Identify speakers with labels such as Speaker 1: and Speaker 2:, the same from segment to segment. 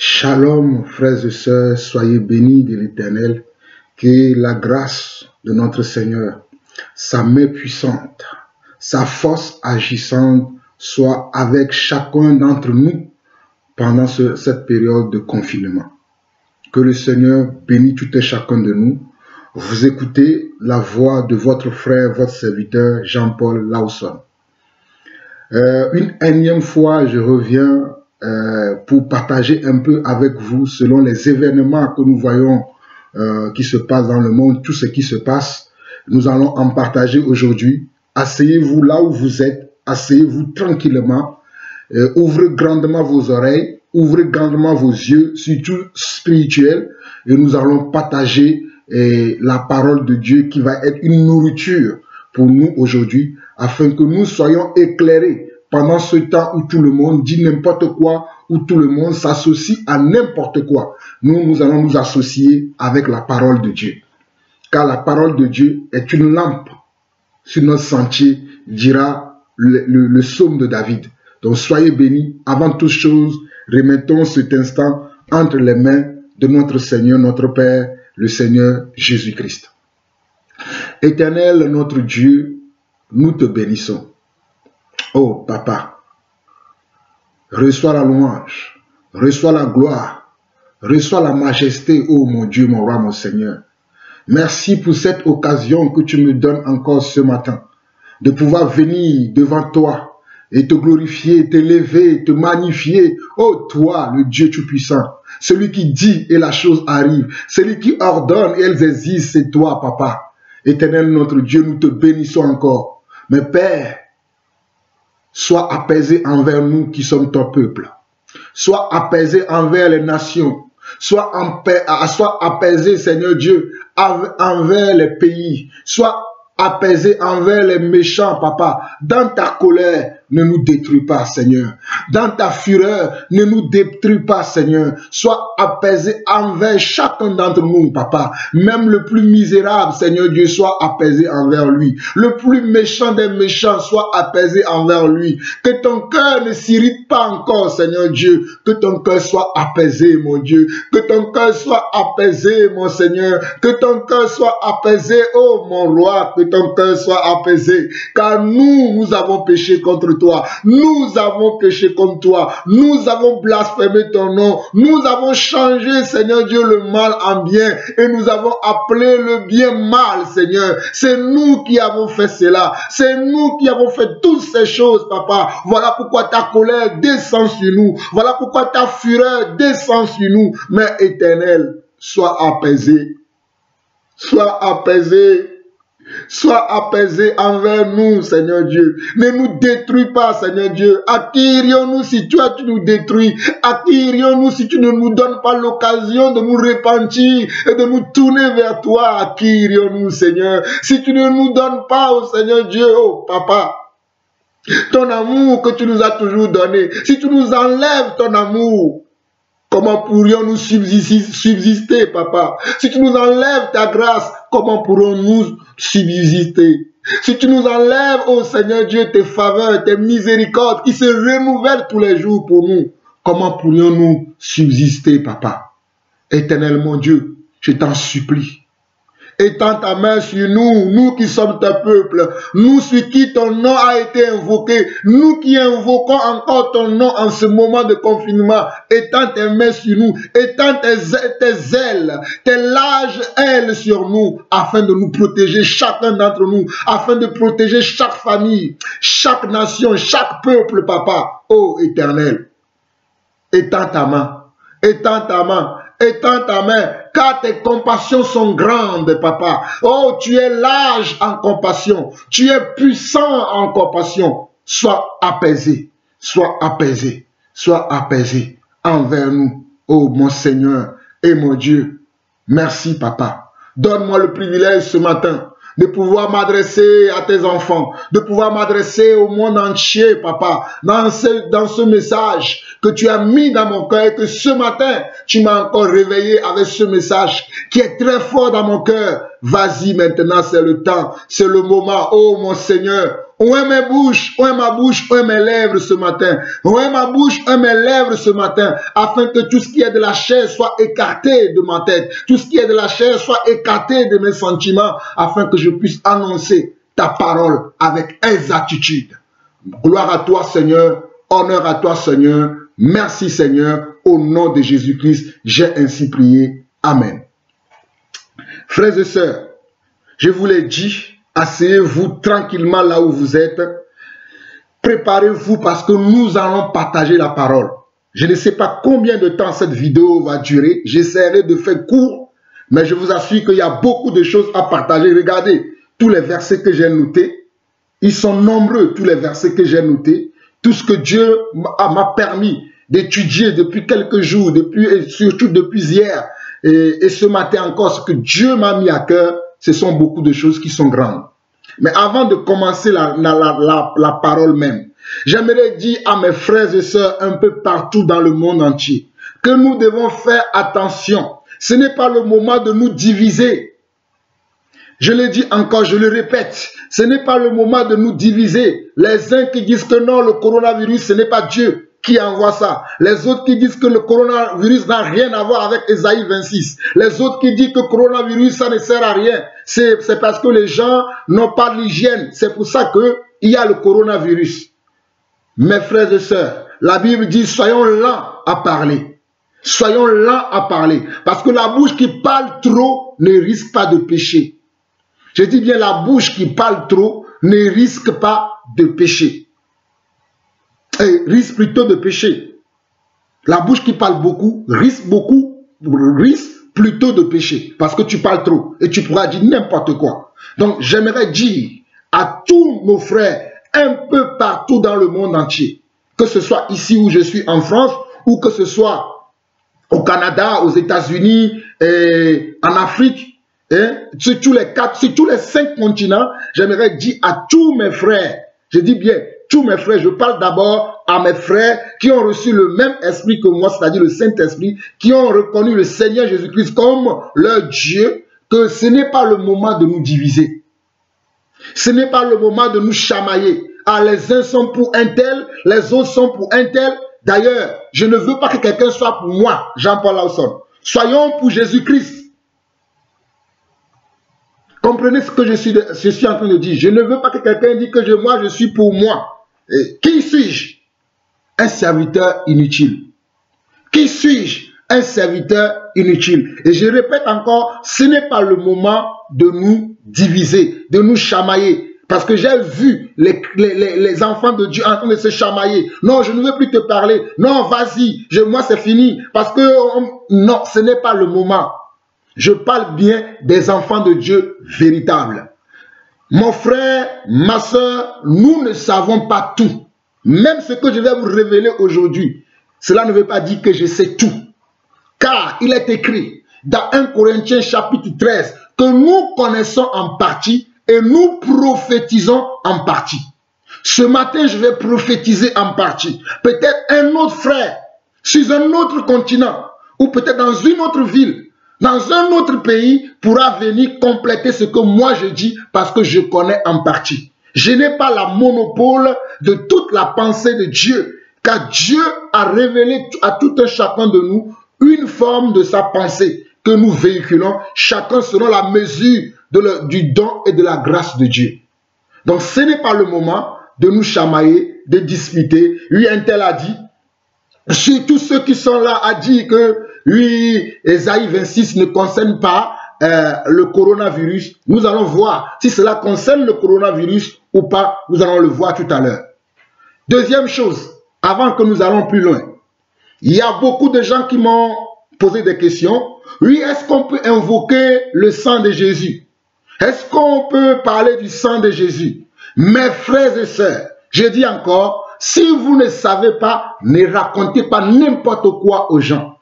Speaker 1: Shalom, frères et sœurs, soyez bénis de l'Éternel, que la grâce de notre Seigneur, sa main puissante, sa force agissante soit avec chacun d'entre nous pendant cette période de confinement. Que le Seigneur bénisse tout et chacun de nous. Vous écoutez la voix de votre frère, votre serviteur Jean-Paul Lawson. Une énième fois, je reviens pour partager un peu avec vous, selon les événements que nous voyons qui se passent dans le monde, tout ce qui se passe. Nous allons en partager aujourd'hui. Asseyez-vous là où vous êtes, asseyez-vous tranquillement, ouvrez grandement vos oreilles, ouvrez grandement vos yeux, surtout spirituels, et nous allons partager la parole de Dieu qui va être une nourriture pour nous aujourd'hui, afin que nous soyons éclairés pendant ce temps où tout le monde dit n'importe quoi, où tout le monde s'associe à n'importe quoi. Nous allons nous associer avec la parole de Dieu. Car la parole de Dieu est une lampe sur notre sentier, dira le psaume de David. Donc soyez bénis. Avant toute chose, remettons cet instant entre les mains de notre Seigneur, notre Père, le Seigneur Jésus-Christ. Éternel, notre Dieu, nous te bénissons. Oh Papa, reçois la louange, reçois la gloire, reçois la majesté, oh mon Dieu, mon roi, mon Seigneur. Merci pour cette occasion que tu me donnes encore ce matin, de pouvoir venir devant toi et te glorifier, t'élever, te magnifier. Oh toi, le Dieu Tout-Puissant, celui qui dit et la chose arrive, celui qui ordonne et elles existent, c'est toi, Papa. Éternel notre Dieu, nous te bénissons encore. Mais Père, sois apaisé envers nous qui sommes ton peuple. Sois apaisé envers les nations. Sois apaisé, Seigneur Dieu, envers les pays. Sois apaisé envers les méchants, Papa. Dans ta colère, ne nous détruis pas, Seigneur. Dans ta fureur, ne nous détruis pas, Seigneur. Sois apaisé envers chacun d'entre nous, Papa. Même le plus misérable, Seigneur Dieu, sois apaisé envers lui. Le plus méchant des méchants, sois apaisé envers lui. Que ton cœur ne s'irrite pas encore, Seigneur Dieu. Que ton cœur soit apaisé, mon Dieu. Que ton cœur soit apaisé, mon Seigneur. Que ton cœur soit apaisé, oh mon roi. Que ton cœur soit apaisé. Car nous avons péché contre toi. Nous avons péché contre toi. Nous avons blasphémé ton nom. Nous avons changé, Seigneur Dieu, le mal en bien. Et nous avons appelé le bien mal, Seigneur. C'est nous qui avons fait cela. C'est nous qui avons fait toutes ces choses, Papa. Voilà pourquoi ta colère descend sur nous. Voilà pourquoi ta fureur descend sur nous. Mais Éternel, sois apaisé. Sois apaisé. Sois apaisé envers nous, Seigneur Dieu. Ne nous détruis pas, Seigneur Dieu. À qui irions-nous si tu nous détruis? À qui irions-nous si tu ne nous donnes pas l'occasion de nous repentir et de nous tourner vers toi? À qui irions-nous, Seigneur? Si tu ne nous donnes pas, oh Seigneur Dieu, oh Papa, ton amour que tu nous as toujours donné. Si tu nous enlèves ton amour, comment pourrions-nous subsister, Papa? Si tu nous enlèves ta grâce, comment pourrons-nous subsister? Si tu nous enlèves, oh Seigneur Dieu, tes faveurs, tes miséricordes qui se renouvellent tous les jours pour nous, comment pourrions-nous subsister, Papa? Éternel mon Dieu, je t'en supplie. Étends ta main sur nous, nous qui sommes ton peuple, nous sur qui ton nom a été invoqué, nous qui invoquons encore ton nom en ce moment de confinement. Étends tes mains sur nous, étends tes ailes, tes larges ailes sur nous, afin de nous protéger chacun d'entre nous, afin de protéger chaque famille, chaque nation, chaque peuple, Papa. Oh Éternel, étends ta main, étends ta main. Étends ta main, car tes compassions sont grandes, Papa. Oh, tu es large en compassion. Tu es puissant en compassion. Sois apaisé, sois apaisé, sois apaisé envers nous. Oh, mon Seigneur et mon Dieu. Merci, Papa. Donne-moi le privilège ce matin de pouvoir m'adresser à tes enfants, de pouvoir m'adresser au monde entier, Papa, dans ce message que tu as mis dans mon cœur et que ce matin, tu m'as encore réveillé avec ce message qui est très fort dans mon cœur. Vas-y maintenant, c'est le temps, c'est le moment. Oh mon Seigneur, Où est mes bouches? Où est ma bouche? Où est mes lèvres ce matin? Où est ma bouche? Où est mes lèvres ce matin? Afin que tout ce qui est de la chair soit écarté de ma tête. Tout ce qui est de la chair soit écarté de mes sentiments. Afin que je puisse annoncer ta parole avec exactitude. Gloire à toi, Seigneur. Honneur à toi, Seigneur. Merci, Seigneur. Au nom de Jésus-Christ, j'ai ainsi prié. Amen. Frères et sœurs, je vous l'ai dit, asseyez-vous tranquillement là où vous êtes. Préparez-vous parce que nous allons partager la parole. Je ne sais pas combien de temps cette vidéo va durer. J'essaierai de faire court, mais je vous assure qu'il y a beaucoup de choses à partager. Regardez, tous les versets que j'ai notés, ils sont nombreux, tous les versets que j'ai notés. Tout ce que Dieu m'a permis d'étudier depuis quelques jours, et surtout depuis hier, et ce matin encore, ce que Dieu m'a mis à cœur, ce sont beaucoup de choses qui sont grandes. Mais avant de commencer la parole même, j'aimerais dire à mes frères et sœurs un peu partout dans le monde entier que nous devons faire attention. Ce n'est pas le moment de nous diviser. Je le dis encore, je le répète, ce n'est pas le moment de nous diviser. Les uns qui disent que non, le coronavirus, ce n'est pas Dieu qui envoie ça. Les autres qui disent que le coronavirus n'a rien à voir avec Ésaïe 26. Les autres qui disent que le coronavirus, ça ne sert à rien. C'est parce que les gens n'ont pas l'hygiène. C'est pour ça qu'il y a le coronavirus. Mes frères et sœurs, la Bible dit, soyons lents à parler. Soyons lents à parler. Parce que la bouche qui parle trop ne risque pas de pécher. Je dis bien, la bouche qui parle trop ne risque pas de pécher. Risque plutôt de pécher. La bouche qui parle beaucoup risque plutôt de pécher. Parce que tu parles trop et tu pourras dire n'importe quoi. Donc j'aimerais dire à tous nos frères un peu partout dans le monde entier, que ce soit ici où je suis en France ou que ce soit au Canada, aux États-Unis, en Afrique, sur tous les 5 continents, j'aimerais dire à tous mes frères, je dis bien tous mes frères, je parle d'abord à mes frères qui ont reçu le même esprit que moi, c'est-à-dire le Saint-Esprit, qui ont reconnu le Seigneur Jésus-Christ comme leur Dieu, que ce n'est pas le moment de nous diviser. Ce n'est pas le moment de nous chamailler. Ah, les uns sont pour un tel, les autres sont pour un tel. D'ailleurs, je ne veux pas que quelqu'un soit pour moi, Jean-Paul Lawson. Soyons pour Jésus-Christ. Comprenez ce que je suis en train de dire. Je ne veux pas que quelqu'un dise que moi, je suis pour moi. Et qui suis-je? Un serviteur inutile. Qui suis-je? Un serviteur inutile. Et je répète encore, ce n'est pas le moment de nous diviser, de nous chamailler. Parce que j'ai vu les enfants de Dieu en train de se chamailler. Non, je ne veux plus te parler. Non, vas-y, moi c'est fini. Parce que non, ce n'est pas le moment. Je parle bien des enfants de Dieu véritables. Mon frère, ma soeur, nous ne savons pas tout. Même ce que je vais vous révéler aujourd'hui, cela ne veut pas dire que je sais tout. Car il est écrit dans 1 Corinthiens chapitre 13 que nous connaissons en partie et nous prophétisons en partie. Ce matin, je vais prophétiser en partie. Peut-être un autre frère sur un autre continent ou peut-être dans une autre ville, dans un autre pays, pourra venir compléter ce que moi je dis parce que je connais en partie. Je n'ai pas la monopole de toute la pensée de Dieu, car Dieu a révélé à tout un chacun de nous une forme de sa pensée que nous véhiculons, chacun selon la mesure du don et de la grâce de Dieu. Donc ce n'est pas le moment de nous chamailler, de discuter. Oui, un tel a dit, surtout ceux qui sont là à dire que oui, Ésaïe 26 ne concerne pas le coronavirus. Nous allons voir si cela concerne le coronavirus ou pas. Nous allons le voir tout à l'heure. Deuxième chose, avant que nous allons plus loin, il y a beaucoup de gens qui m'ont posé des questions. Oui, est-ce qu'on peut invoquer le sang de Jésus? Est-ce qu'on peut parler du sang de Jésus? Mes frères et sœurs, je dis encore, si vous ne savez pas, ne racontez pas n'importe quoi aux gens.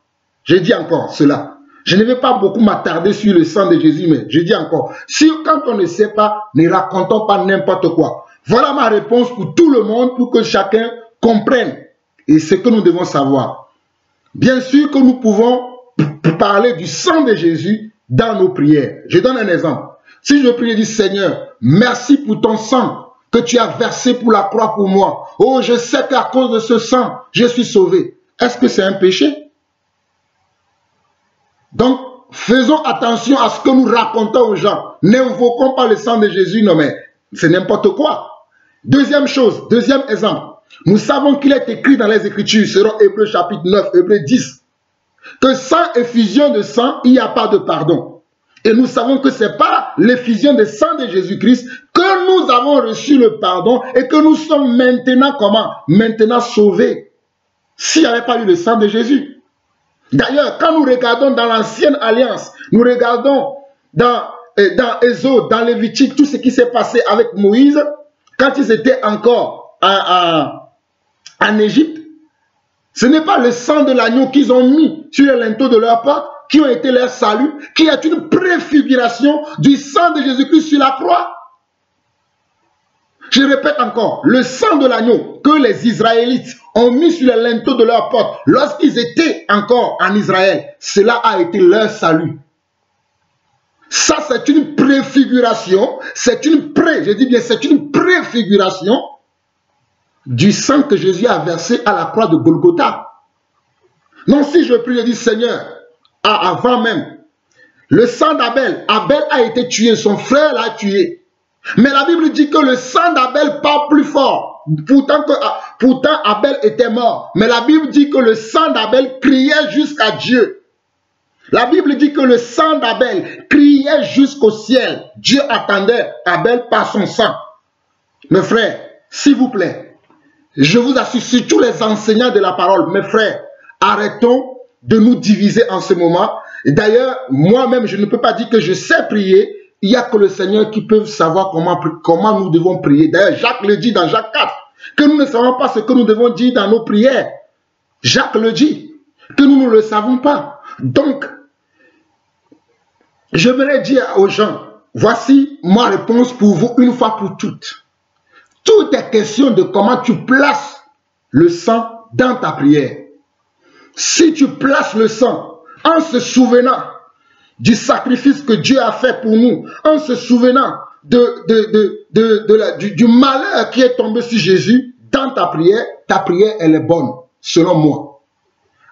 Speaker 1: Je dis encore cela. Je ne vais pas beaucoup m'attarder sur le sang de Jésus, mais je dis encore, si quand on ne sait pas, ne racontons pas n'importe quoi. Voilà ma réponse pour tout le monde, pour que chacun comprenne et ce que nous devons savoir. Bien sûr que nous pouvons parler du sang de Jésus dans nos prières. Je donne un exemple. Si je prie et dis, Seigneur, merci pour ton sang que tu as versé pour la croix pour moi. Oh, je sais qu'à cause de ce sang, je suis sauvé. Est-ce que c'est un péché? Donc, faisons attention à ce que nous racontons aux gens. N'invoquons pas le sang de Jésus, non mais c'est n'importe quoi. Deuxième chose, deuxième exemple. Nous savons qu'il est écrit dans les Écritures, selon Hébreux chapitre 9, Hébreux 10, que sans effusion de sang, il n'y a pas de pardon. Et nous savons que ce n'est pas l'effusion de sang de Jésus-Christ que nous avons reçu le pardon et que nous sommes maintenant comment? Maintenant sauvés. S'il n'y avait pas eu le sang de Jésus. D'ailleurs, quand nous regardons dans l'ancienne alliance, nous regardons dans Exode, dans Lévitique, tout ce qui s'est passé avec Moïse, quand ils étaient encore en Égypte, ce n'est pas le sang de l'agneau qu'ils ont mis sur les linteaux de leur porte qui ont été leur salut, qui est une préfiguration du sang de Jésus-Christ sur la croix. Je répète encore, le sang de l'agneau que les Israélites ont mis sur les linteaux de leur porte lorsqu'ils étaient encore en Israël, cela a été leur salut. Ça, c'est une préfiguration, c'est une préfiguration du sang que Jésus a versé à la croix de Golgotha. Non, si je prie, je dis Seigneur, avant même, le sang d'Abel, Abel a été tué, son frère l'a tué. Mais la Bible dit que le sang d'Abel parle plus fort. Pourtant, Abel était mort. Mais la Bible dit que le sang d'Abel criait jusqu'à Dieu. La Bible dit que le sang d'Abel criait jusqu'au ciel. Dieu attendait Abel par son sang. Mes frères, s'il vous plaît, je vous assure, surtout les enseignants de la parole, mes frères, arrêtons de nous diviser en ce moment. D'ailleurs, moi-même, je ne peux pas dire que je sais prier. Il n'y a que le Seigneur qui peut savoir comment nous devons prier. D'ailleurs, Jacques le dit dans Jacques 4, que nous ne savons pas ce que nous devons dire dans nos prières. Jacques le dit, que nous ne le savons pas. Donc, je voudrais dire aux gens, voici ma réponse pour vous une fois pour toutes. Tout est question de comment tu places le sang dans ta prière. Si tu places le sang en se souvenant du sacrifice que Dieu a fait pour nous, en se souvenant du malheur qui est tombé sur Jésus, dans ta prière elle est bonne, selon moi.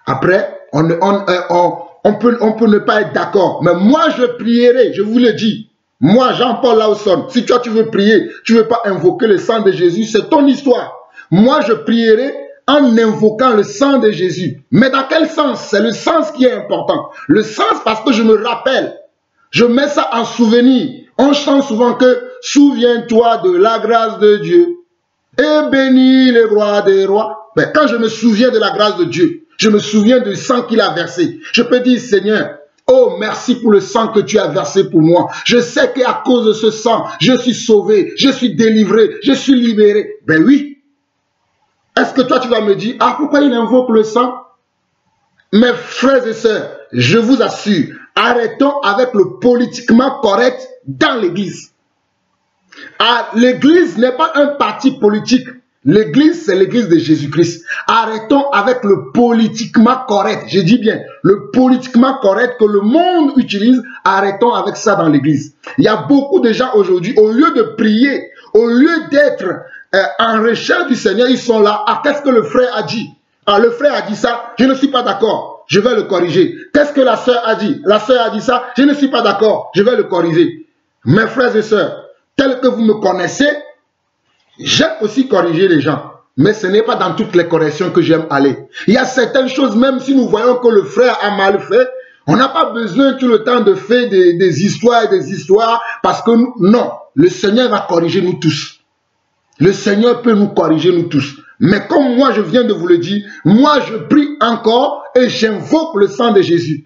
Speaker 1: Après, on peut ne pas être d'accord, mais moi je prierai, je vous le dis. Moi, Jean-Paul Lawson, si toi tu veux prier, tu ne veux pas invoquer le sang de Jésus, c'est ton histoire. Moi, je prierai en invoquant le sang de Jésus. Mais dans quel sens? C'est le sens qui est important. Le sens parce que je me rappelle. Je mets ça en souvenir. On chante souvent que « Souviens-toi de la grâce de Dieu et bénis le roi des rois ». Mais quand je me souviens de la grâce de Dieu, je me souviens du sang qu'il a versé. Je peux dire « Seigneur, oh merci pour le sang que tu as versé pour moi. Je sais qu'à cause de ce sang, je suis sauvé, je suis délivré, je suis libéré. » Ben oui. Est-ce que toi tu vas me dire, ah pourquoi il invoque le sang? Mes frères et sœurs, je vous assure, arrêtons avec le politiquement correct dans l'église. L'église n'est pas un parti politique. L'église, c'est l'église de Jésus-Christ. Arrêtons avec le politiquement correct. Je dis bien, le politiquement correct que le monde utilise, arrêtons avec ça dans l'église. Il y a beaucoup de gens aujourd'hui, au lieu de prier, au lieu d'être en recherche du Seigneur, ils sont là. Ah, qu'est-ce que le frère a dit? Ah, le frère a dit ça, je ne suis pas d'accord, je vais le corriger. Qu'est-ce que la sœur a dit? La sœur a dit ça, je ne suis pas d'accord, je vais le corriger. Mes frères et sœurs, tels que vous me connaissez, j'aime aussi corriger les gens. Mais ce n'est pas dans toutes les corrections que j'aime aller. Il y a certaines choses, même si nous voyons que le frère a mal fait, on n'a pas besoin tout le temps de faire des histoires et des histoires, parce que non, le Seigneur va corriger nous tous. Le Seigneur peut nous corriger nous tous. Mais comme moi je viens de vous le dire, moi je prie encore et j'invoque le sang de Jésus.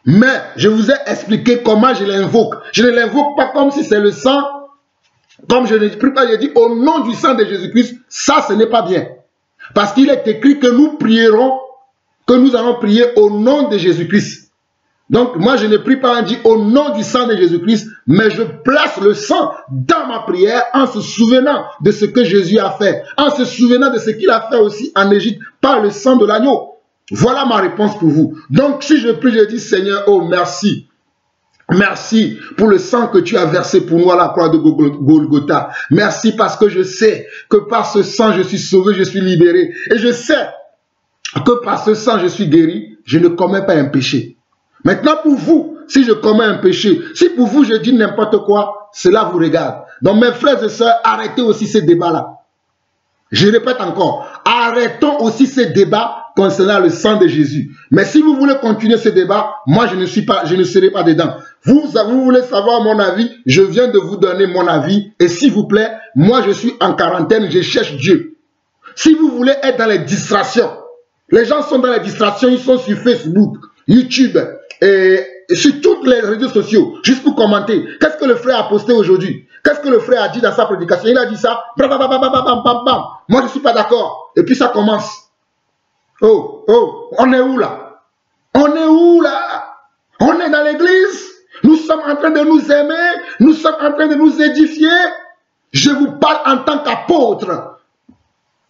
Speaker 1: Mais je vous ai expliqué comment je l'invoque. Je ne l'invoque pas comme si c'est le sang, comme je ne prie pas, je dis au nom du sang de Jésus-Christ. Ça, ce n'est pas bien. Parce qu'il est écrit que nous prierons, que nous allons prier au nom de Jésus-Christ. Donc, moi, je ne prie pas en dit au nom du sang de Jésus-Christ, mais je place le sang dans ma prière en se souvenant de ce que Jésus a fait, en se souvenant de ce qu'il a fait aussi en Égypte par le sang de l'agneau. Voilà ma réponse pour vous. Donc, si je prie, je dis Seigneur, oh merci. Merci pour le sang que tu as versé pour nous à la croix de Golgotha. Merci parce que je sais que par ce sang, je suis sauvé, je suis libéré. Et je sais que par ce sang, je suis guéri. Je ne commets pas un péché. Maintenant, pour vous, si je commets un péché, si pour vous, je dis n'importe quoi, cela vous regarde. Donc, mes frères et sœurs, arrêtez aussi ces débats-là. Je répète encore, arrêtons aussi ces débats concernant le sang de Jésus. Mais si vous voulez continuer ce débat, moi je ne serai pas dedans. Vous voulez savoir mon avis, je viens de vous donner mon avis. Et s'il vous plaît, moi je suis en quarantaine, je cherche Dieu. Si vous voulez être dans les distractions, les gens sont dans les distractions, ils sont sur Facebook, YouTube et sur tous les réseaux sociaux, juste pour commenter. Qu'est-ce que le frère a posté aujourd'hui? Qu'est-ce que le frère a dit dans sa prédication? Il a dit ça, bam, bam, bam, bam, bam, bam, bam. Moi je ne suis pas d'accord. Et puis ça commence. Oh, on est où là? On est où là? On est dans l'église. Nous sommes en train de nous aimer. Nous sommes en train de nous édifier. Je vous parle en tant qu'apôtre.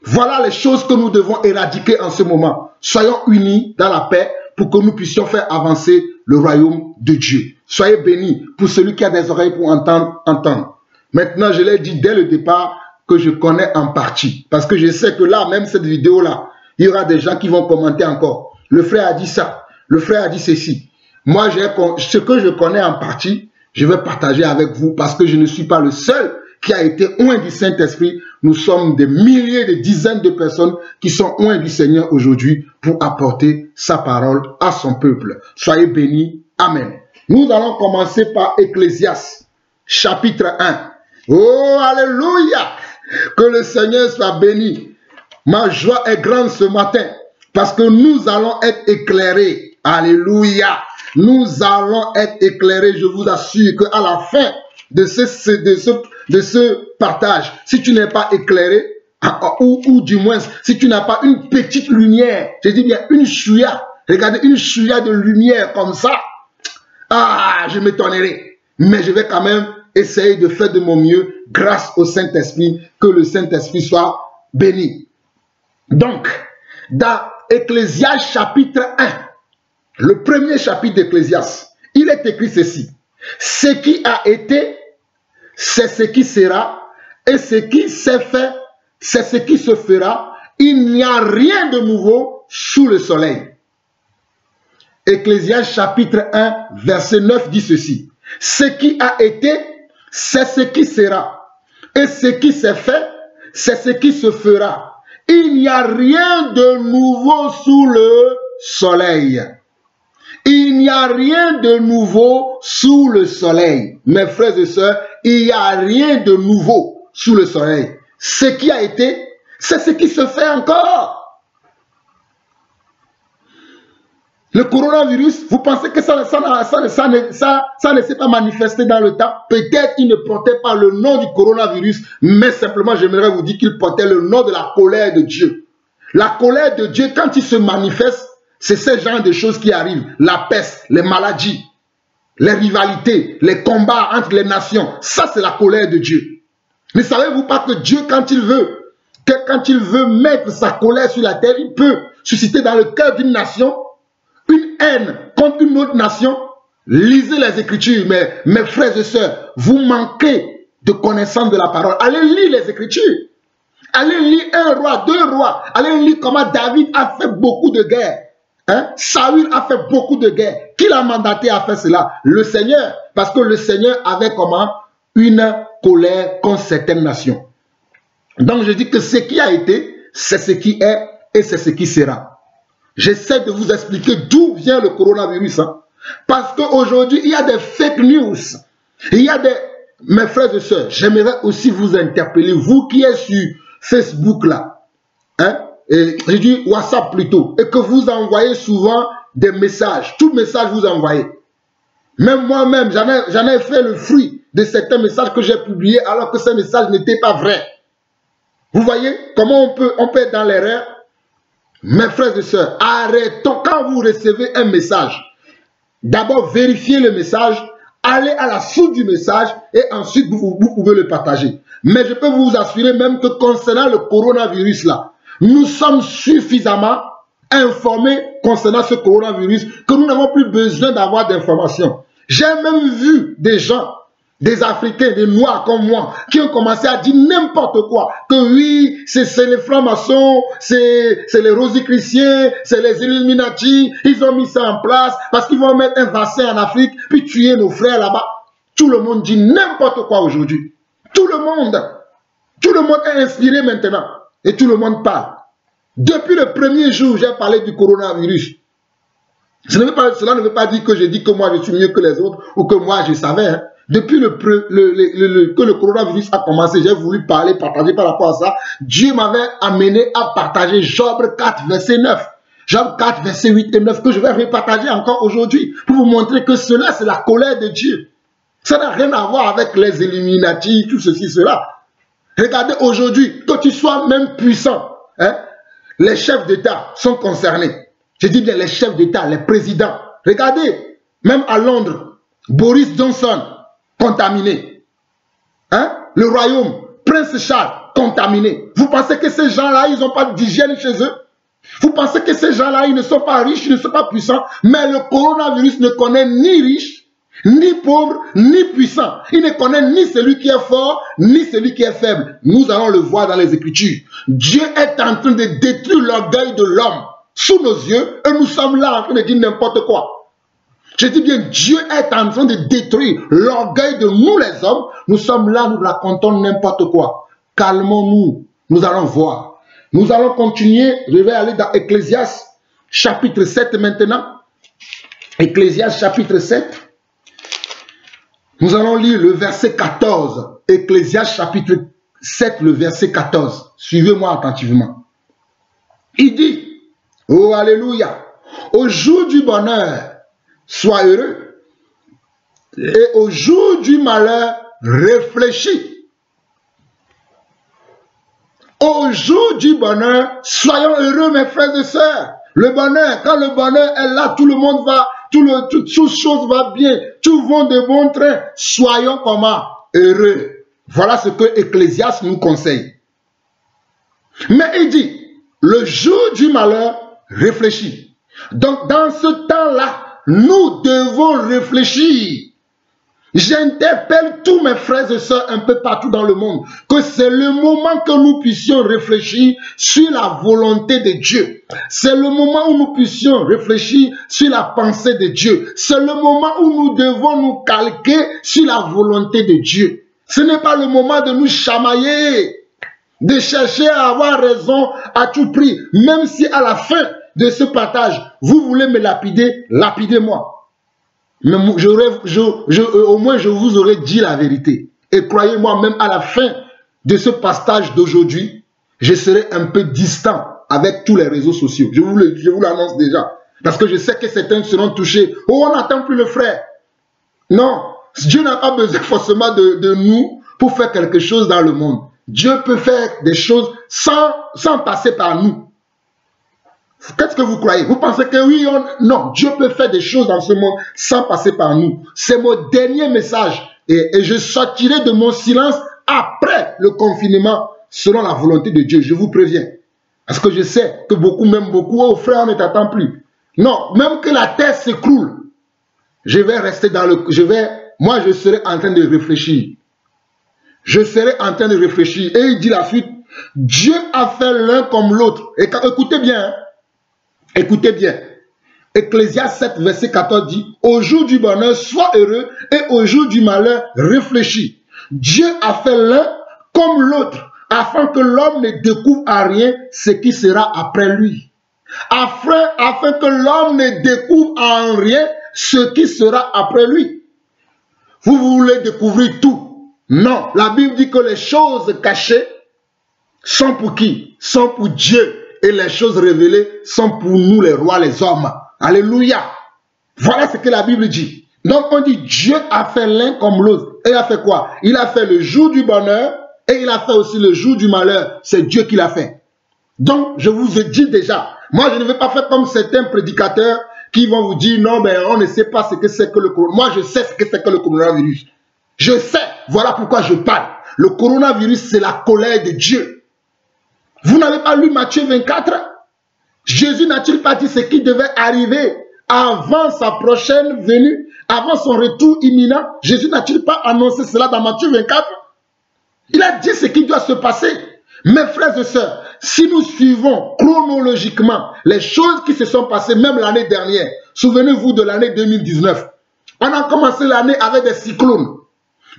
Speaker 1: Voilà les choses que nous devons éradiquer en ce moment. Soyons unis dans la paix pour que nous puissions faire avancer le royaume de Dieu. Soyez bénis pour celui qui a des oreilles pour entendre. Maintenant, je l'ai dit dès le départ que je connais en partie. Parce que je sais que là, même cette vidéo-là, il y aura des gens qui vont commenter encore. Le frère a dit ça. Le frère a dit ceci. Moi, ce que je connais en partie, je vais partager avec vous parce que je ne suis pas le seul qui a été oint du Saint-Esprit. Nous sommes des milliers, des dizaines de personnes qui sont oints du Seigneur aujourd'hui pour apporter sa parole à son peuple. Soyez bénis. Amen. Nous allons commencer par Ecclésiaste, chapitre 1. Oh, alléluia! Que le Seigneur soit béni. Ma joie est grande ce matin parce que nous allons être éclairés. Alléluia. Nous allons être éclairés. Je vous assure qu'à la fin de ce partage, si tu n'es pas éclairé, ou du moins, si tu n'as pas une petite lumière, je dis bien une chouïa, regardez une chouïa de lumière comme ça, je m'étonnerai. Mais je vais quand même essayer de faire de mon mieux grâce au Saint-Esprit, que le Saint-Esprit soit béni. Donc, dans Ecclésiaste chapitre 1, le premier chapitre d'Ecclésiaste, il est écrit ceci. Ce qui a été, c'est ce qui sera, et ce qui s'est fait, c'est ce qui se fera. Il n'y a rien de nouveau sous le soleil. Ecclésiaste chapitre 1, verset 9 dit ceci. Ce qui a été, c'est ce qui sera, et ce qui s'est fait, c'est ce qui se fera. Il n'y a rien de nouveau sous le soleil. Il n'y a rien de nouveau sous le soleil. Mes frères et sœurs, il n'y a rien de nouveau sous le soleil. Ce qui a été, c'est ce qui se fait encore. Le coronavirus, vous pensez que ça ne s'est pas manifesté dans le temps? Peut-être qu'il ne portait pas le nom du coronavirus, mais simplement j'aimerais vous dire qu'il portait le nom de la colère de Dieu. La colère de Dieu, quand il se manifeste, c'est ce genre de choses qui arrivent. La peste, les maladies, les rivalités, les combats entre les nations. Ça, c'est la colère de Dieu. Ne savez-vous pas que Dieu, quand il veut mettre sa colère sur la terre, il peut susciter dans le cœur d'une nation une haine contre une autre nation? Lisez les Écritures, mes frères et sœurs. Vous manquez de connaissance de la parole. Allez lire les Écritures. Allez lire 1 roi, 2 rois. Allez lire comment David a fait beaucoup de guerres. Saül a fait beaucoup de guerres. Qui l'a mandaté à faire cela? Le Seigneur. Parce que le Seigneur avait comment? Une colère contre certaines nations. Donc je dis que ce qui a été, c'est ce qui est et c'est ce qui sera. J'essaie de vous expliquer d'où vient le coronavirus. Parce qu'aujourd'hui, il y a des fake news. Il y a des... Mes frères et sœurs, j'aimerais aussi vous interpeller, vous qui êtes sur Facebook là, et je dis WhatsApp plutôt, et que vous envoyez souvent des messages. Tout message vous envoyez. Même moi-même, j'en ai fait le fruit de certains messages que j'ai publiés alors que ces messages n'étaient pas vrais. Vous voyez comment on peut être dans l'erreur? Mes frères et sœurs, arrêtons. Quand vous recevez un message, d'abord vérifiez le message, allez à la source du message et ensuite vous pouvez le partager. Mais je peux vous assurer même que concernant le coronavirus là, nous sommes suffisamment informés concernant ce coronavirus que nous n'avons plus besoin d'avoir d'informations. J'ai même vu des gens, des Africains, des Noirs comme moi, qui ont commencé à dire n'importe quoi. Que oui, c'est les francs-maçons, c'est les rosicruciens, c'est les Illuminati. Ils ont mis ça en place parce qu'ils vont mettre un vaccin en Afrique, puis tuer nos frères là-bas. Tout le monde dit n'importe quoi aujourd'hui. Tout le monde est inspiré maintenant. Et tout le monde parle. Depuis le premier jour où j'ai parlé du coronavirus, cela ne veut pas dire que je dis que moi je suis mieux que les autres ou que moi je savais. Hein. Depuis que le coronavirus a commencé, j'ai voulu parler, partager par rapport à ça. Dieu m'avait amené à partager Job 4, verset 9. Job 4, verset 8 et 9, que je vais repartager encore aujourd'hui pour vous montrer que cela, c'est la colère de Dieu. Ça n'a rien à voir avec les Illuminati, tout ceci, cela. Regardez aujourd'hui, que tu sois même puissant, hein, les chefs d'État sont concernés. Je dis bien les chefs d'État, les présidents. Regardez, même à Londres, Boris Johnson, contaminé. Hein? Le royaume, Prince Charles, contaminé. Vous pensez que ces gens-là, ils n'ont pas d'hygiène chez eux? Vous pensez que ces gens-là, ils ne sont pas riches, ils ne sont pas puissants? Mais le coronavirus ne connaît ni riche, ni pauvre, ni puissant. Il ne connaît ni celui qui est fort, ni celui qui est faible. Nous allons le voir dans les Écritures. Dieu est en train de détruire l'orgueil de l'homme sous nos yeux et nous sommes là en train de dire n'importe quoi. Je dis bien, Dieu est en train de détruire l'orgueil de nous les hommes. Nous sommes là, nous racontons n'importe quoi. Calmons-nous, nous allons voir. Nous allons continuer, je vais aller dans Ecclésiaste chapitre 7 maintenant. Ecclésiaste chapitre 7. Nous allons lire le verset 14. Ecclésiaste chapitre 7, le verset 14. Suivez-moi attentivement. Il dit, oh alléluia, au jour du bonheur, sois heureux. Et au jour du malheur, réfléchis. Au jour du bonheur, soyons heureux mes frères et sœurs. Le bonheur, quand le bonheur est là, tout le monde va, toute chose va bien, tout va de bon train. Soyons comment? Heureux. Voilà ce que Ecclésiaste nous conseille. Mais il dit, le jour du malheur, réfléchis. Donc dans ce temps-là, nous devons réfléchir. J'interpelle tous mes frères et sœurs un peu partout dans le monde que c'est le moment que nous puissions réfléchir sur la volonté de Dieu. C'est le moment où nous puissions réfléchir sur la pensée de Dieu. C'est le moment où nous devons nous calquer sur la volonté de Dieu. Ce n'est pas le moment de nous chamailler, de chercher à avoir raison à tout prix. Même si à la fin de ce partage, vous voulez me lapider, lapidez-moi. Mais au moins je vous aurais dit la vérité. Et croyez-moi, même à la fin de ce partage d'aujourd'hui, je serai un peu distant avec tous les réseaux sociaux. Je vous l'annonce déjà. Parce que je sais que certains seront touchés. Oh, on n'attend plus le frère. Non, Dieu n'a pas besoin forcément de nous pour faire quelque chose dans le monde. Dieu peut faire des choses sans passer par nous. Qu'est-ce que vous croyez? Vous pensez que oui, non, Dieu peut faire des choses dans ce monde sans passer par nous. C'est mon dernier message. Et je sortirai de mon silence après le confinement selon la volonté de Dieu. Je vous préviens. Parce que je sais que beaucoup, oh frère, on ne t'attend plus. Non, même que la terre s'écroule, je vais rester dans moi je serai en train de réfléchir. Je serai en train de réfléchir. Et il dit la suite, Dieu a fait l'un comme l'autre. Et écoutez bien, hein. Écoutez bien, Ecclésiaste 7, verset 14 dit, au jour du bonheur, sois heureux, et au jour du malheur, réfléchis. Dieu a fait l'un comme l'autre, afin que l'homme ne découvre à rien ce qui sera après lui. Afin que l'homme ne découvre en rien ce qui sera après lui. Vous voulez découvrir tout? Non, la Bible dit que les choses cachées sont pour qui? Sont pour Dieu. Et les choses révélées sont pour nous les rois, les hommes. Alléluia. Voilà ce que la Bible dit. Donc on dit Dieu a fait l'un comme l'autre. Et il a fait quoi? Il a fait le jour du bonheur et il a fait aussi le jour du malheur. C'est Dieu qui l'a fait. Donc je vous ai dit déjà, moi je ne vais pas faire comme certains prédicateurs qui vont vous dire non mais on ne sait pas ce que c'est que le coronavirus. Moi je sais ce que c'est que le coronavirus. Je sais, voilà pourquoi je parle. Le coronavirus c'est la colère de Dieu. Vous n'avez pas lu Matthieu 24? Jésus n'a-t-il pas dit ce qui devait arriver avant sa prochaine venue, avant son retour imminent? Jésus n'a-t-il pas annoncé cela dans Matthieu 24? Il a dit ce qui doit se passer. Mes frères et sœurs, si nous suivons chronologiquement les choses qui se sont passées même l'année dernière, souvenez-vous de l'année 2019, on a commencé l'année avec des cyclones.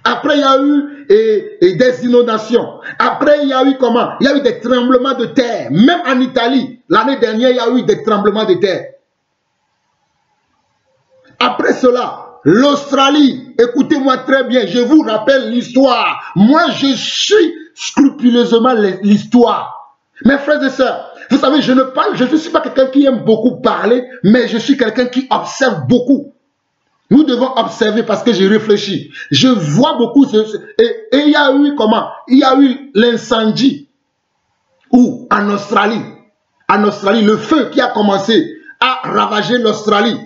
Speaker 1: Après, il y a eu des inondations. Après, il y a eu comment? Il y a eu des tremblements de terre. Même en Italie, l'année dernière, il y a eu des tremblements de terre. Après cela, l'Australie, écoutez-moi très bien, je vous rappelle l'histoire. Moi, je suis scrupuleusement l'histoire. Mes frères et sœurs, vous savez, je ne suis pas quelqu'un qui aime beaucoup parler, mais je suis quelqu'un qui observe beaucoup. Nous devons observer parce que j'ai réfléchi. Je vois beaucoup. Et il y a eu comment? Il y a eu l'incendie. Où? En Australie. En Australie, le feu qui a commencé à ravager l'Australie.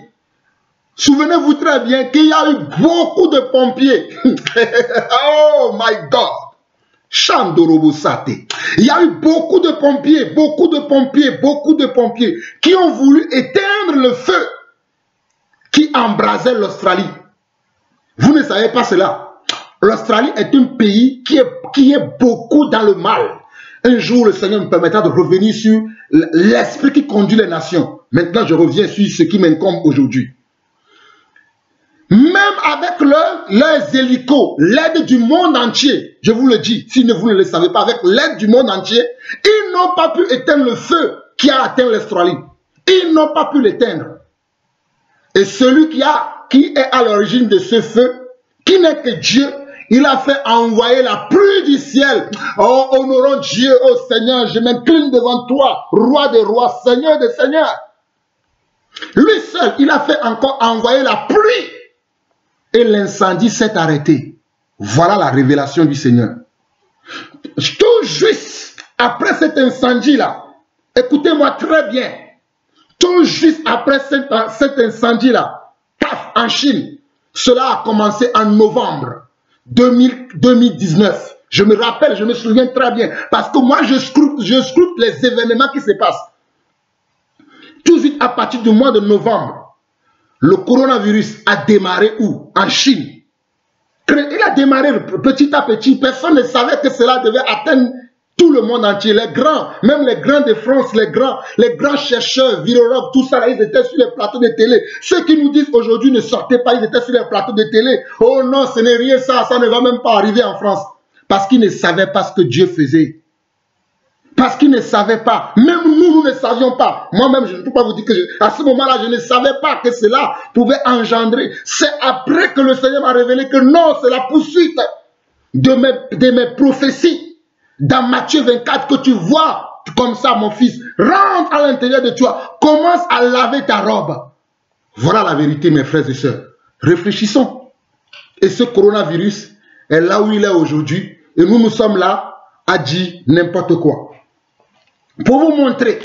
Speaker 1: Souvenez-vous très bien qu'il y a eu beaucoup de pompiers. Oh my God. Chandorobosate. Il y a eu beaucoup de pompiers qui ont voulu éteindre le feu qui embrasait l'Australie. Vous ne savez pas cela. L'Australie est un pays qui est beaucoup dans le mal. Un jour, le Seigneur me permettra de revenir sur l'esprit qui conduit les nations. Maintenant, je reviens sur ce qui m'incombe aujourd'hui. Même avec leurs hélicos, l'aide du monde entier, je vous le dis, si vous ne le savez pas, avec l'aide du monde entier, ils n'ont pas pu éteindre le feu qui a atteint l'Australie. Ils n'ont pas pu l'éteindre. Et celui qui est à l'origine de ce feu, qui n'est que Dieu, il a fait envoyer la pluie du ciel. Oh, honorons Dieu, oh Seigneur, je m'incline devant toi, roi des rois, Seigneur des seigneurs. Lui seul, il a fait encore envoyer la pluie. Et l'incendie s'est arrêté. Voilà la révélation du Seigneur. Tout juste après cet incendie-là, écoutez-moi très bien, tout juste après cet incendie-là, en Chine, cela a commencé en novembre 2019. Je me rappelle, je me souviens très bien, parce que moi je scrute les événements qui se passent. Tout de suite à partir du mois de novembre, le coronavirus a démarré où? En Chine. Il a démarré petit à petit. Personne ne savait que cela devait atteindre tout le monde entier. Les grands, même les grands de France, les grands chercheurs, virologues, tout ça, là, ils étaient sur les plateaux de télé. Ceux qui nous disent aujourd'hui ne sortez pas, ils étaient sur les plateaux de télé. Oh non, ce n'est rien ça, ça ne va même pas arriver en France. Parce qu'ils ne savaient pas ce que Dieu faisait. Parce qu'ils ne savaient pas. Même nous ne savions pas. Moi-même, je ne peux pas vous dire que à ce moment-là, je ne savais pas que cela pouvait engendrer. C'est après que le Seigneur m'a révélé que non, c'est la poursuite de mes prophéties. Dans Matthieu 24, que tu vois comme ça, mon fils, rentre à l'intérieur de toi, commence à laver ta robe. Voilà la vérité, mes frères et sœurs. Réfléchissons. Et ce coronavirus est là où il est aujourd'hui. Et nous sommes là à dire n'importe quoi. Pour vous montrer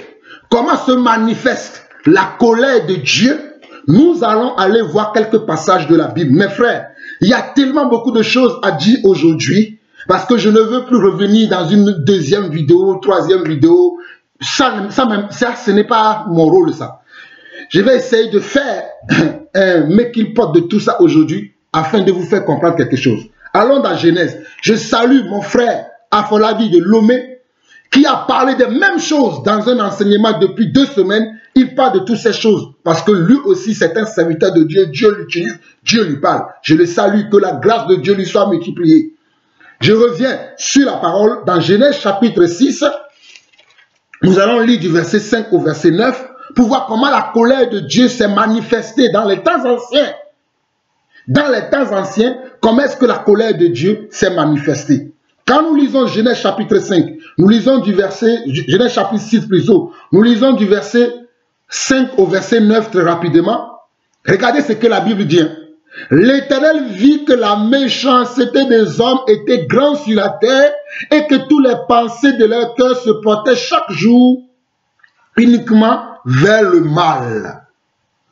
Speaker 1: comment se manifeste la colère de Dieu, nous allons aller voir quelques passages de la Bible. Mes frères, il y a tellement beaucoup de choses à dire aujourd'hui, parce que je ne veux plus revenir dans une deuxième vidéo, troisième vidéo. Ça ce n'est pas mon rôle, ça. Je vais essayer de faire un make-il-pot de tout ça aujourd'hui, afin de vous faire comprendre quelque chose. Allons dans Genèse. Je salue mon frère Afolabi de Lomé, qui a parlé des mêmes choses dans un enseignement depuis 2 semaines. Il parle de toutes ces choses parce que lui aussi c'est un serviteur de Dieu. Dieu l'utilise, Dieu lui parle. Je le salue, que la grâce de Dieu lui soit multipliée. Je reviens sur la parole dans Genèse chapitre 6. Nous allons lire du verset 5 au verset 9 pour voir comment la colère de Dieu s'est manifestée dans les temps anciens. Dans les temps anciens, comment est-ce que la colère de Dieu s'est manifestée? Quand nous lisons Genèse chapitre 5, nous lisons du verset, Genèse chapitre 6 plutôt, nous lisons du verset 5 au verset 9 très rapidement. Regardez ce que la Bible dit. L'Éternel vit que la méchanceté des hommes était grande sur la terre et que toutes les pensées de leur cœur se portaient chaque jour uniquement vers le mal.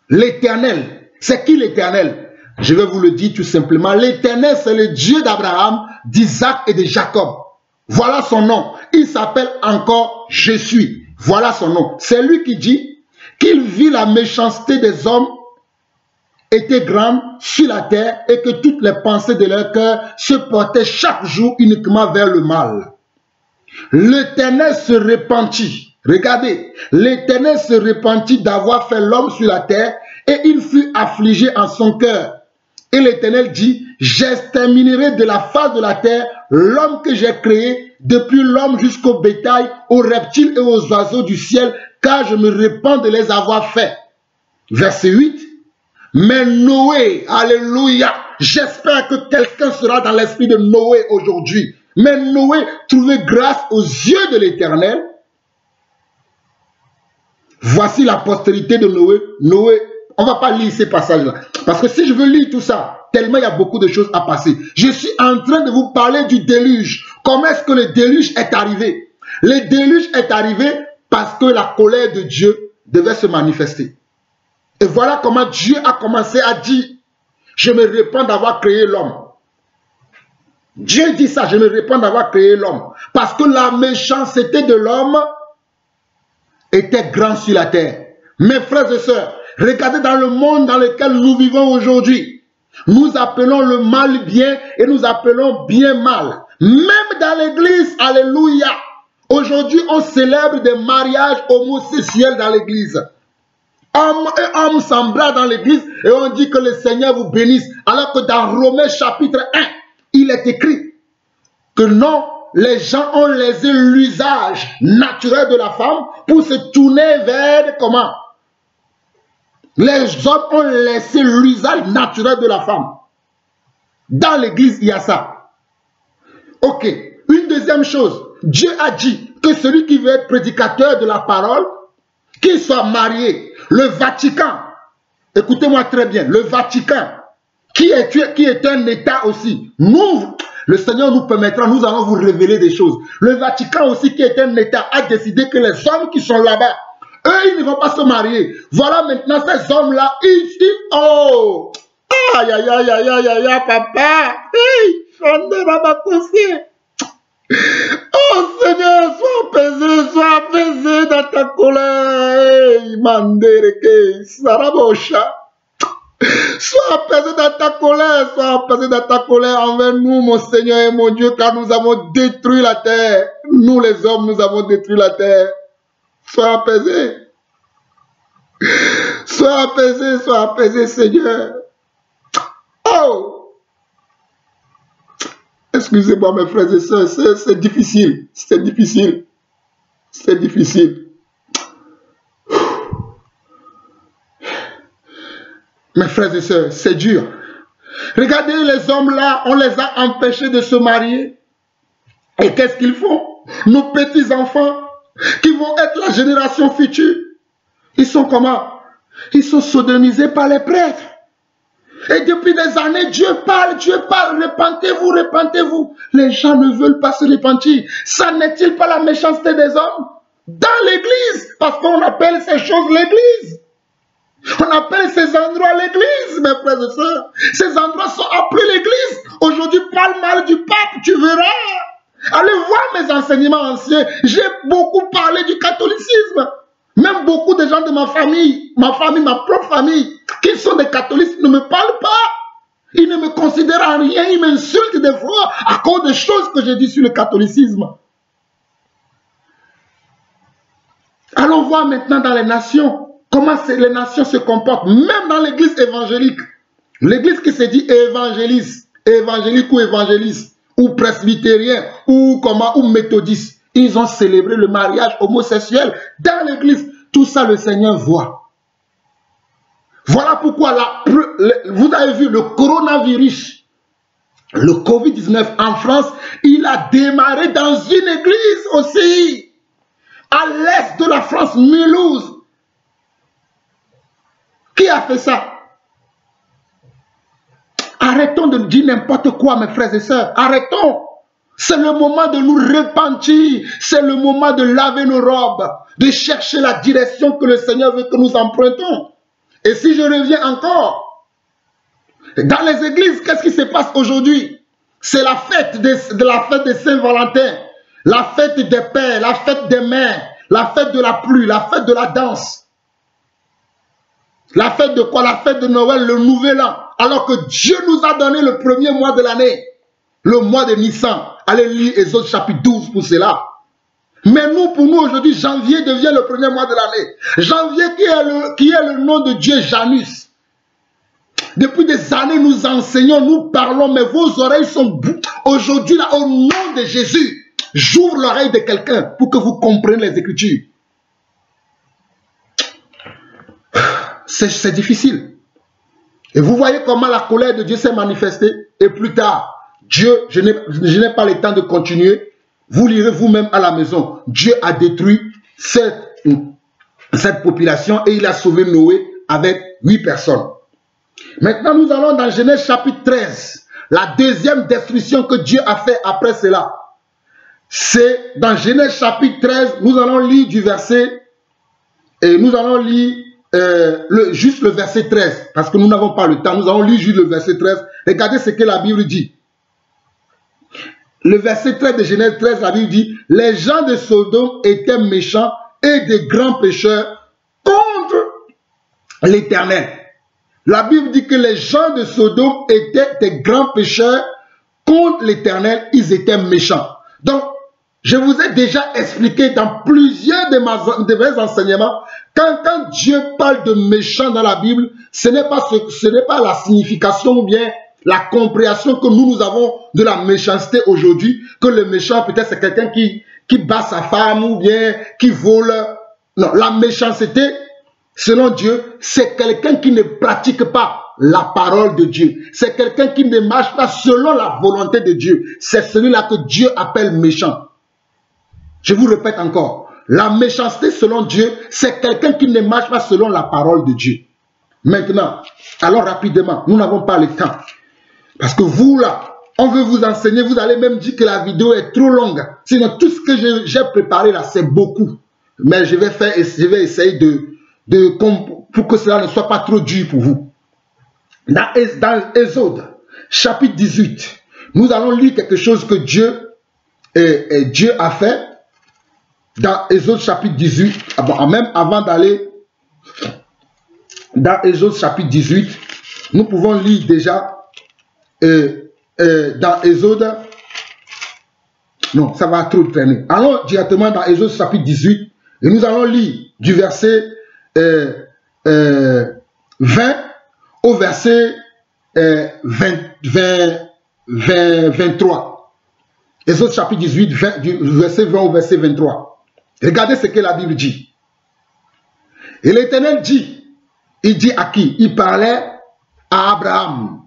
Speaker 1: L'Éternel, c'est qui l'Éternel? Je vais vous le dire tout simplement. L'Éternel, c'est le Dieu d'Abraham, d'Isaac et de Jacob. Voilà son nom. Il s'appelle encore Je suis. Voilà son nom. C'est lui qui dit, qu'il vit la méchanceté des hommes était grande sur la terre et que toutes les pensées de leur cœur se portaient chaque jour uniquement vers le mal. L'Éternel se repentit. Regardez, l'Éternel se repentit d'avoir fait l'homme sur la terre et il fut affligé en son cœur. Et l'Éternel dit, j'exterminerai de la face de la terre l'homme que j'ai créé, depuis l'homme jusqu'au bétail, aux reptiles et aux oiseaux du ciel, car je me repens de les avoir faits. Verset 8. Mais Noé, alléluia, j'espère que quelqu'un sera dans l'esprit de Noé aujourd'hui. Mais Noé trouvait grâce aux yeux de l'Éternel. Voici la postérité de Noé. Noé, on ne va pas lire ces passages-là. Parce que si je veux lire tout ça, tellement il y a beaucoup de choses à passer. Je suis en train de vous parler du déluge. Comment est-ce que le déluge est arrivé? Le déluge est arrivé parce que la colère de Dieu devait se manifester. Et voilà comment Dieu a commencé à dire, je me repens d'avoir créé l'homme. Dieu dit ça, je me repens d'avoir créé l'homme. Parce que la méchanceté de l'homme était grande sur la terre. Mes frères et sœurs, regardez dans le monde dans lequel nous vivons aujourd'hui. Nous appelons le mal bien et nous appelons bien mal. Même dans l'église, alléluia. Aujourd'hui, on célèbre des mariages homosexuels dans l'église. Homme et homme s'embrassent dans l'église et on dit que le Seigneur vous bénisse. Alors que dans Romains chapitre 1, il est écrit que non, les gens ont laissé l'usage naturel de la femme pour se tourner vers comment? Les hommes ont laissé l'usage naturel de la femme. Dans l'église, il y a ça. Ok. Une deuxième chose, Dieu a dit que celui qui veut être prédicateur de la parole, qu'il soit marié. Le Vatican, écoutez-moi très bien, le Vatican, qui est un État aussi, nous, le Seigneur nous permettra, nous allons vous révéler des choses. Le Vatican aussi, qui est un État, a décidé que les hommes qui sont là-bas, eux, ils ne vont pas se marier. Voilà maintenant ces hommes-là, oh, aïe, aïe, aïe, aïe, aïe, aïe, aïe, papa, hey, j'en ai ma conseiller. Oh Seigneur, sois apaisé dans ta colère. Sois apaisé dans ta colère envers nous, mon Seigneur et mon Dieu, car nous avons détruit la terre. Nous les hommes, nous avons détruit la terre. Sois apaisé. Sois apaisé, Seigneur. Oh! Excusez-moi mes frères et sœurs, c'est difficile, c'est difficile, c'est difficile. Mes frères et sœurs, c'est dur. Regardez les hommes là, on les a empêchés de se marier. Et qu'est-ce qu'ils font? Nos petits-enfants, qui vont être la génération future, ils sont comment? Ils sont sodomisés par les prêtres. Et depuis des années, Dieu parle, repentez-vous, repentez-vous. Les gens ne veulent pas se repentir. Ça n'est-il pas la méchanceté des hommes? Dans l'église, parce qu'on appelle ces choses l'église. On appelle ces endroits l'église, mes frères et sœurs. Ces endroits sont appelés l'église. Aujourd'hui, parle mal du pape, tu verras. Allez voir mes enseignements anciens. J'ai beaucoup parlé du catholicisme. Même beaucoup de gens de ma famille, ma propre famille, qui sont des catholiques, ne me parlent pas. Ils ne me considèrent en rien, ils m'insultent des fois à cause des choses que j'ai dit sur le catholicisme. Allons voir maintenant dans les nations, comment les nations se comportent, même dans l'église évangélique. L'église qui se dit évangélique ou évangéliste, ou presbytérien, ou méthodiste. Ils ont célébré le mariage homosexuel dans l'église. Tout ça, le Seigneur voit. Voilà pourquoi, vous avez vu le coronavirus, le Covid-19 en France, il a démarré dans une église aussi, à l'est de la France, Mulhouse. Qui a fait ça? Arrêtons de dire n'importe quoi, mes frères et sœurs. Arrêtons. C'est le moment de nous repentir. C'est le moment de laver nos robes, de chercher la direction que le Seigneur veut que nous empruntons. Et si je reviens encore, dans les églises, qu'est-ce qui se passe aujourd'hui? C'est la fête de Saint-Valentin, la fête des pères, la fête des mères, la fête de la pluie, la fête de la danse. La fête de quoi? La fête de Noël, le nouvel an. Alors que Dieu nous a donné le premier mois de l'année. Le mois de Nissan. Allez lire Exode chapitre 12 pour cela. Mais nous, pour nous aujourd'hui, janvier devient le premier mois de l'année. Janvier qui est le nom de Dieu, Janus. Depuis des années, nous enseignons, nous parlons, mais vos oreilles sont aujourd'hui là, au nom de Jésus. J'ouvre l'oreille de quelqu'un pour que vous compreniez les Écritures. C'est difficile. Et vous voyez comment la colère de Dieu s'est manifestée. Et plus tard, Dieu, je n'ai pas le temps de continuer. Vous lirez vous-même à la maison. Dieu a détruit cette population et il a sauvé Noé avec 8 personnes. Maintenant, nous allons dans Genèse chapitre 13. La deuxième destruction que Dieu a fait après cela. C'est dans Genèse chapitre 13, nous allons lire du verset, et nous allons lire juste le verset 13, parce que nous n'avons pas le temps, nous allons lire juste le verset 13. Regardez ce que la Bible dit. Le verset 13 de Genèse 13, la Bible dit, les gens de Sodome étaient méchants et de grands pécheurs contre l'Éternel. La Bible dit que les gens de Sodome étaient des grands pécheurs contre l'Éternel, ils étaient méchants. Donc, je vous ai déjà expliqué dans plusieurs de mes enseignements, quand Dieu parle de méchants dans la Bible, ce n'est pas la signification ou bien la compréhension que nous avons de la méchanceté aujourd'hui, que le méchant peut-être c'est quelqu'un qui bat sa femme ou bien qui vole. Non, la méchanceté, selon Dieu, c'est quelqu'un qui ne pratique pas la parole de Dieu. C'est quelqu'un qui ne marche pas selon la volonté de Dieu. C'est celui-là que Dieu appelle méchant. Je vous répète encore. La méchanceté selon Dieu, c'est quelqu'un qui ne marche pas selon la parole de Dieu. Maintenant, allons rapidement. Nous n'avons pas le temps. Parce que vous là, on veut vous enseigner. Vous allez même dire que la vidéo est trop longue. Sinon, tout ce que j'ai préparé là, c'est beaucoup. Mais je vais essayer pour que cela ne soit pas trop dur pour vous. Dans Exode, chapitre 18, nous allons lire quelque chose que Dieu a fait. Dans Exode chapitre 18, même avant d'aller dans Exode chapitre 18, nous pouvons lire déjà dans Exode. Non, ça va trop traîner. Allons directement dans Exode chapitre 18 et nous allons lire du verset 20 au verset 23. Exode chapitre 18, du verset 20 au verset 23. Regardez ce que la Bible dit. Et l'Éternel dit, il dit à qui? Il parlait à Abraham.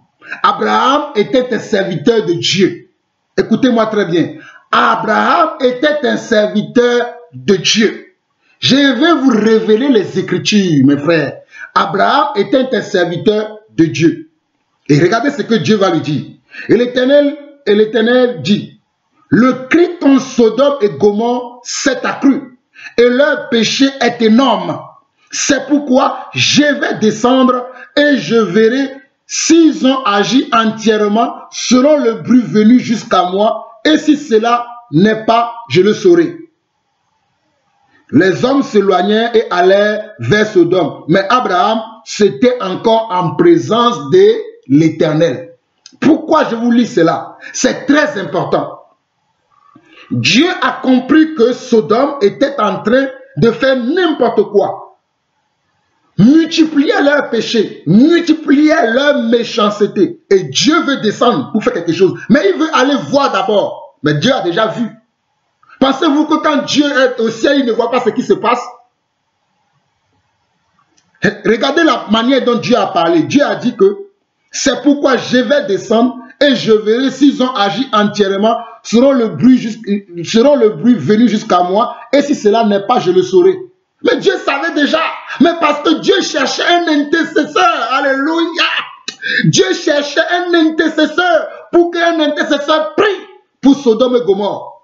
Speaker 1: Abraham était un serviteur de Dieu. Écoutez-moi très bien. Abraham était un serviteur de Dieu. Je vais vous révéler les Écritures, mes frères. Abraham était un serviteur de Dieu. Et regardez ce que Dieu va lui dire. Et l'Éternel dit, le cri contre Sodome et Gomorrhe s'est accru, et leur péché est énorme. C'est pourquoi je vais descendre et je verrai s'ils ont agi entièrement selon le bruit venu jusqu'à moi, et si cela n'est pas, je le saurai. Les hommes s'éloignèrent et allèrent vers Sodome, mais Abraham s'était encore en présence de l'Éternel. Pourquoi je vous lis cela? C'est très important. Dieu a compris que Sodome était en train de faire n'importe quoi. Multiplier leurs péchés, multiplier leur méchanceté. Et Dieu veut descendre pour faire quelque chose. Mais il veut aller voir d'abord. Mais Dieu a déjà vu. Pensez-vous que quand Dieu est au ciel, il ne voit pas ce qui se passe? Regardez la manière dont Dieu a parlé. Dieu a dit que c'est pourquoi je vais descendre et je verrai s'ils ont agi entièrement selon le bruit venu jusqu'à moi, et si cela n'est pas, je le saurai. Mais Dieu savait déjà, mais parce que Dieu cherchait un intercesseur, alléluia. Dieu cherchait un intercesseur pour qu'un intercesseur prie pour Sodome et Gomorrhe.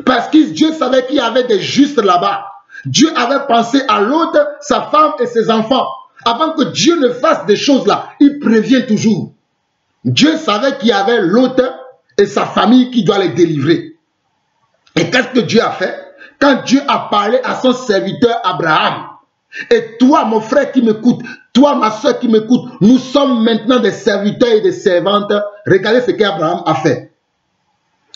Speaker 1: Parce que Dieu savait qu'il y avait des justes là-bas. Dieu avait pensé à l'autre, sa femme et ses enfants. Avant que Dieu ne fasse des choses là, il prévient toujours. Dieu savait qu'il y avait l'autre et sa famille qui doit les délivrer. Et qu'est-ce que Dieu a fait? Quand Dieu a parlé à son serviteur Abraham, Et toi, mon frère qui m'écoute, toi, ma soeur qui m'écoute, nous sommes maintenant des serviteurs et des servantes. Regardez ce qu'Abraham a fait.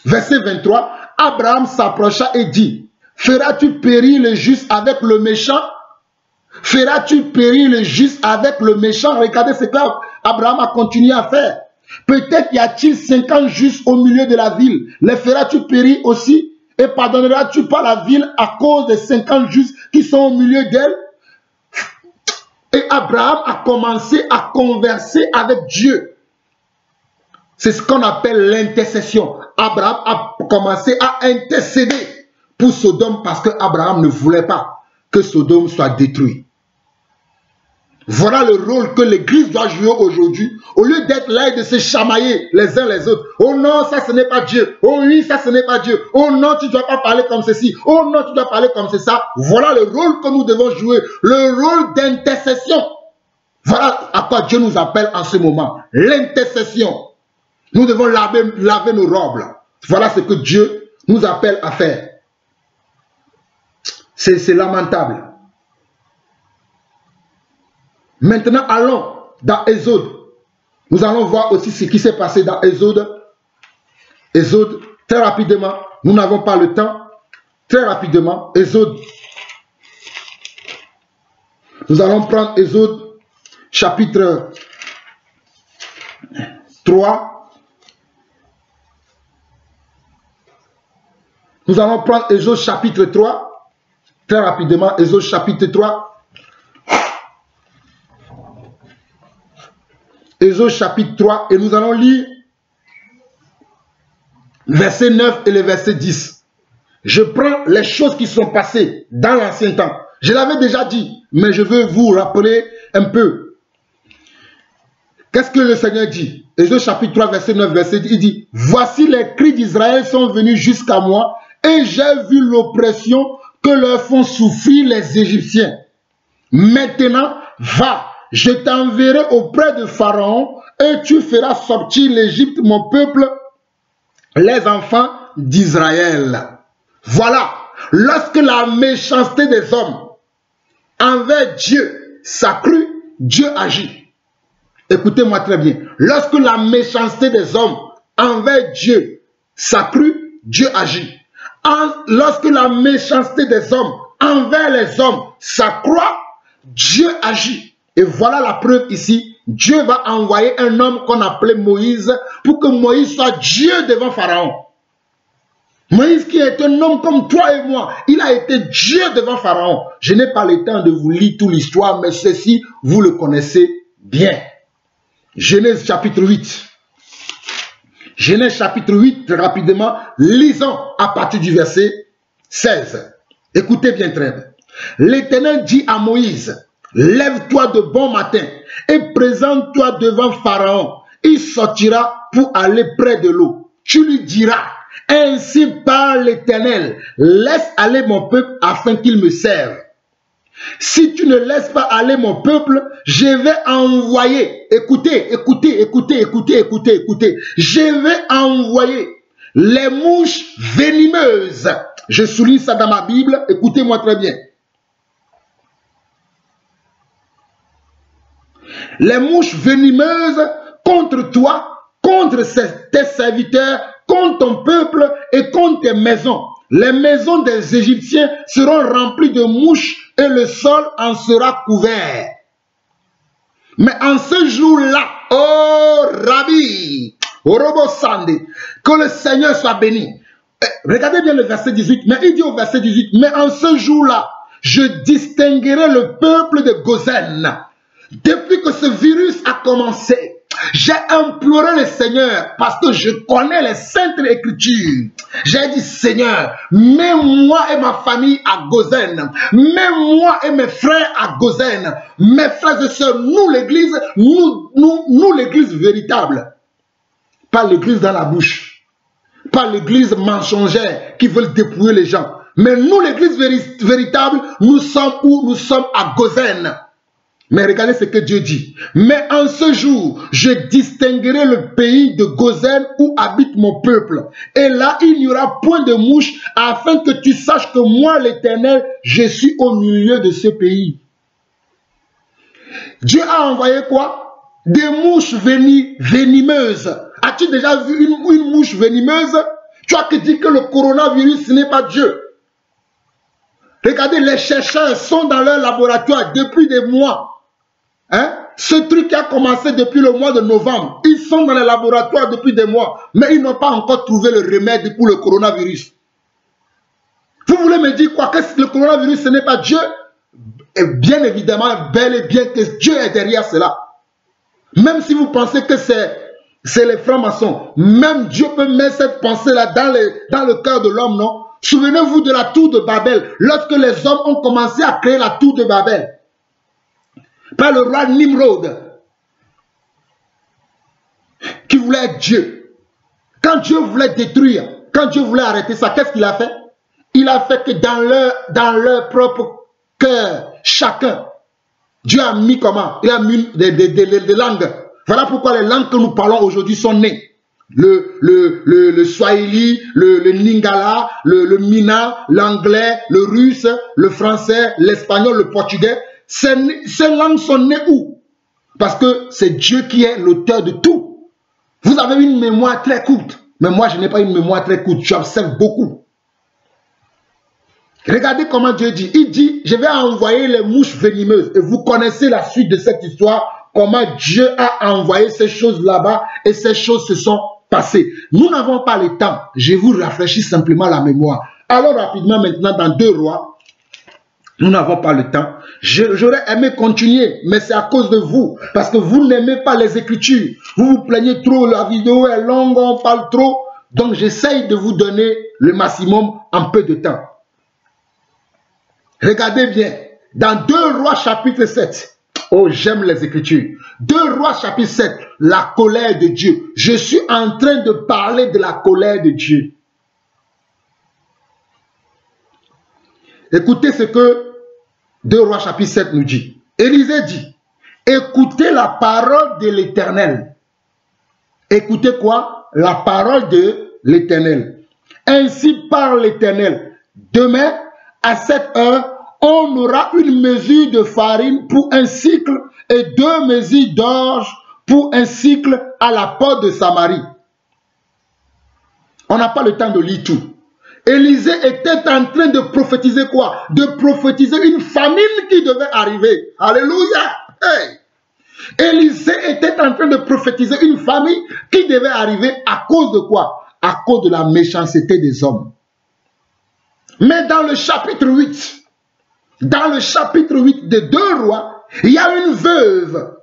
Speaker 1: Verset 23, Abraham s'approcha et dit, feras-tu périr le juste avec le méchant? Feras-tu périr le juste avec le méchant? Regardez ce qu'Abraham a continué à faire. Peut-être y a-t-il 50 justes au milieu de la ville. Les feras-tu périr aussi? Et pardonneras-tu pas la ville à cause des 50 justes qui sont au milieu d'elle? Et Abraham a commencé à converser avec Dieu. C'est ce qu'on appelle l'intercession. Abraham a commencé à intercéder pour Sodome parce que Abraham ne voulait pas que Sodome soit détruit. Voilà le rôle que l'Église doit jouer aujourd'hui. Au lieu d'être là et de se chamailler les uns les autres. Oh non, ça ce n'est pas Dieu. Oh oui, ça ce n'est pas Dieu. Oh non, tu ne dois pas parler comme ceci. Oh non, tu dois parler comme ça. Voilà le rôle que nous devons jouer. Le rôle d'intercession. Voilà à quoi Dieu nous appelle en ce moment. L'intercession. Nous devons laver nos robes. Voilà ce que Dieu nous appelle à faire. C'est lamentable. Maintenant, allons dans Exode. Nous allons voir aussi ce qui s'est passé dans Exode. Exode, très rapidement. Nous n'avons pas le temps. Très rapidement, Exode. Nous allons prendre Exode, chapitre 3. Nous allons prendre Exode, chapitre 3. Très rapidement, Exode, chapitre 3. Exode chapitre 3 et nous allons lire verset 9 et le verset 10. Je prends les choses qui sont passées dans l'ancien temps. Je l'avais déjà dit, mais je veux vous rappeler un peu. Qu'est-ce que le Seigneur dit? Exode chapitre 3 verset 9 verset 10, il dit, voici les cris d'Israël sont venus jusqu'à moi et j'ai vu l'oppression que leur font souffrir les Égyptiens. Maintenant, va. Je t'enverrai auprès de Pharaon et tu feras sortir l'Égypte, mon peuple, les enfants d'Israël. Voilà, lorsque la méchanceté des hommes envers Dieu s'accrut, Dieu agit. Écoutez-moi très bien. Lorsque la méchanceté des hommes envers Dieu s'accrut, Dieu agit. Lorsque la méchanceté des hommes envers les hommes s'accroît, Dieu agit. Et voilà la preuve ici. Dieu va envoyer un homme qu'on appelait Moïse pour que Moïse soit Dieu devant Pharaon. Moïse qui est un homme comme toi et moi, il a été Dieu devant Pharaon. Je n'ai pas le temps de vous lire toute l'histoire, mais ceci, vous le connaissez bien. Genèse chapitre 8. Genèse chapitre 8, rapidement, lisons à partir du verset 16. Écoutez bien très bien. L'Éternel dit à Moïse, lève-toi de bon matin et présente-toi devant Pharaon. Il sortira pour aller près de l'eau. Tu lui diras, ainsi parle l'Éternel, laisse aller mon peuple afin qu'il me serve. Si tu ne laisses pas aller mon peuple, je vais envoyer, écoutez, je vais envoyer les mouches venimeuses. Je souligne ça dans ma Bible, écoutez-moi très bien. Les mouches venimeuses contre toi, contre tes serviteurs, contre ton peuple et contre tes maisons. Les maisons des Égyptiens seront remplies de mouches et le sol en sera couvert. Mais en ce jour-là, oh Rabbi, Orobo Sande, que le Seigneur soit béni. Regardez bien le verset 18, mais il dit au verset 18, mais en ce jour-là, je distinguerai le peuple de Gozen. Depuis que ce virus a commencé, j'ai imploré le Seigneur parce que je connais les saintes écritures. J'ai dit, Seigneur, mets-moi et ma famille à Gozen. Mets-moi et mes frères à Gozen. Mes frères et sœurs, nous l'église, nous l'église véritable. Pas l'église dans la bouche. Pas l'église mensongère qui veut dépouiller les gens. Mais nous l'église véritable, nous sommes où? Nous sommes à Gozen. Mais regardez ce que Dieu dit. Mais en ce jour, je distinguerai le pays de Gozen où habite mon peuple. Et là, il n'y aura point de mouches afin que tu saches que moi, l'Éternel, je suis au milieu de ce pays. Dieu a envoyé quoi? Des mouches venimeuses. As-tu déjà vu une mouche venimeuse? Tu as que dit que le coronavirus, ce n'est pas Dieu. Regardez, les chercheurs sont dans leur laboratoire depuis des mois. Hein? Ce truc qui a commencé depuis le mois de novembre, ils sont dans les laboratoires depuis des mois, mais ils n'ont pas encore trouvé le remède pour le coronavirus. Vous voulez me dire quoi? Que le coronavirus, ce n'est pas Dieu? Et bien évidemment, bel et bien que Dieu est derrière cela. Même si vous pensez que c'est les francs-maçons, même Dieu peut mettre cette pensée-là dans le cœur de l'homme, non? Souvenez-vous de la tour de Babel, lorsque les hommes ont commencé à créer la tour de Babel, par le roi Nimrod, qui voulait être Dieu. Quand Dieu voulait détruire, quand Dieu voulait arrêter ça, qu'est-ce qu'il a fait? Il a fait que dans leur propre cœur, chacun, Dieu a mis comment? Il a mis des langues. Voilà pourquoi les langues que nous parlons aujourd'hui sont nées. Le swahili, le lingala, le mina, l'anglais, le russe, le français, l'espagnol, le portugais. Ces langues sont nées où? Parce que c'est Dieu qui est l'auteur de tout. Vous avez une mémoire très courte, mais moi je n'ai pas une mémoire très courte, j'observe beaucoup. Regardez comment Dieu dit. Il dit, je vais envoyer les mouches venimeuses. Et vous connaissez la suite de cette histoire, comment Dieu a envoyé ces choses là-bas et ces choses se sont passées. Nous n'avons pas le temps. Je vous rafraîchis simplement la mémoire. Alors rapidement maintenant dans 2 Rois, nous n'avons pas le temps. J'aurais aimé continuer, mais c'est à cause de vous. Parce que vous n'aimez pas les Écritures. Vous vous plaignez trop, la vidéo est longue, on parle trop. Donc j'essaye de vous donner le maximum en peu de temps. Regardez bien, dans 2 Rois chapitre 7, oh j'aime les Écritures, 2 Rois chapitre 7, la colère de Dieu. Je suis en train de parler de la colère de Dieu. Écoutez ce que 2 Rois chapitre 7 nous dit. Élisée dit, écoutez la parole de l'Éternel. Écoutez quoi? La parole de l'Éternel. Ainsi parle l'Éternel. Demain, à cette heure, on aura une mesure de farine pour un cycle et 2 mesures d'orge pour un cycle à la porte de Samarie. On n'a pas le temps de lire tout. Élisée était en train de prophétiser quoi? De prophétiser une famine qui devait arriver. Alléluia! Hey! Élisée était en train de prophétiser une famine qui devait arriver à cause de quoi? À cause de la méchanceté des hommes. Mais dans le chapitre 8, de 2 Rois, il y a une veuve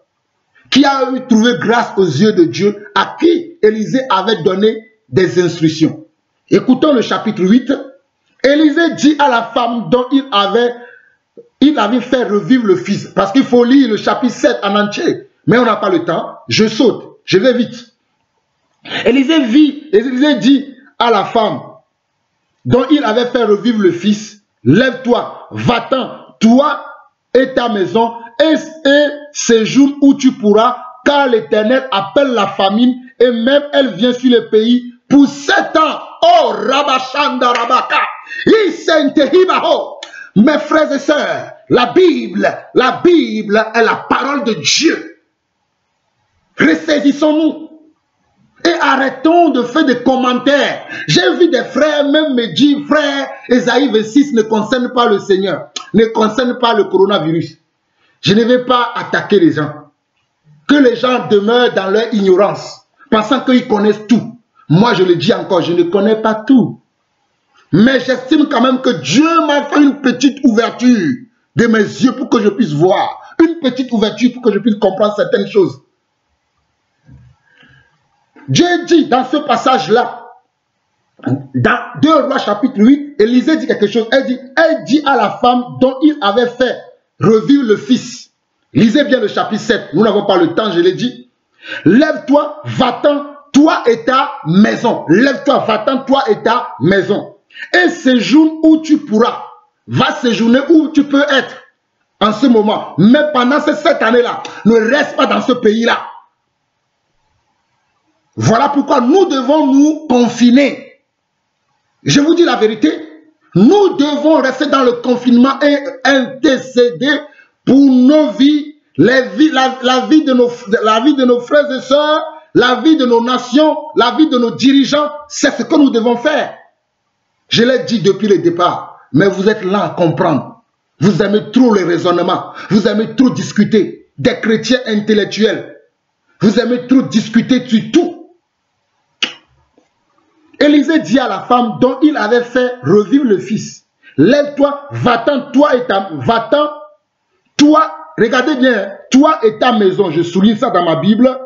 Speaker 1: qui a trouvé grâce aux yeux de Dieu, à qui Élisée avait donné des instructions. Écoutons le chapitre 8. Élisée dit à la femme dont il avait fait revivre le fils, parce qu'il faut lire le chapitre 7 en entier, mais on n'a pas le temps, je saute, je vais vite. Élisée dit à la femme dont il avait fait revivre le fils, lève-toi, va-t'en, toi et ta maison, et séjourne où tu pourras, car l'Éternel appelle la famine, et même elle vient sur le pays pour 7 ans. Oh, Rabashanda Rabaka, mes frères et sœurs, la Bible est la parole de Dieu. Ressaisissons-nous. Et arrêtons de faire des commentaires. J'ai vu des frères même me dire, frère, Ésaïe 26 ne concerne pas le Seigneur, ne concerne pas le coronavirus. Je ne vais pas attaquer les gens. Que les gens demeurent dans leur ignorance, pensant qu'ils connaissent tout. Moi, je le dis encore, je ne connais pas tout. Mais j'estime quand même que Dieu m'a fait une petite ouverture de mes yeux pour que je puisse voir. Une petite ouverture pour que je puisse comprendre certaines choses. Dieu dit dans ce passage-là, dans 2 Rois chapitre 8, Élisée dit quelque chose. Elle dit à la femme dont il avait fait revivre le fils. Lisez bien le chapitre 7, nous n'avons pas le temps, je l'ai dit. Lève-toi, va-t'en, toi et ta maison. Lève-toi, va-t'en, toi et ta maison. Et séjourne où tu pourras. Va séjourner où tu peux être en ce moment. Mais pendant ces 7 années-là, ne reste pas dans ce pays-là. Voilà pourquoi nous devons nous confiner. Je vous dis la vérité, nous devons rester dans le confinement et intercéder pour nos vies la vie de nos frères et sœurs, la vie de nos nations, la vie de nos dirigeants, c'est ce que nous devons faire. Je l'ai dit depuis le départ, mais vous êtes là à comprendre. Vous aimez trop les raisonnements, vous aimez trop discuter, des chrétiens intellectuels. Vous aimez trop discuter sur tout. Élisée dit à la femme dont il avait fait revivre le fils, lève-toi, va-t'en, toi, regardez bien, toi et ta maison, je souligne ça dans ma Bible.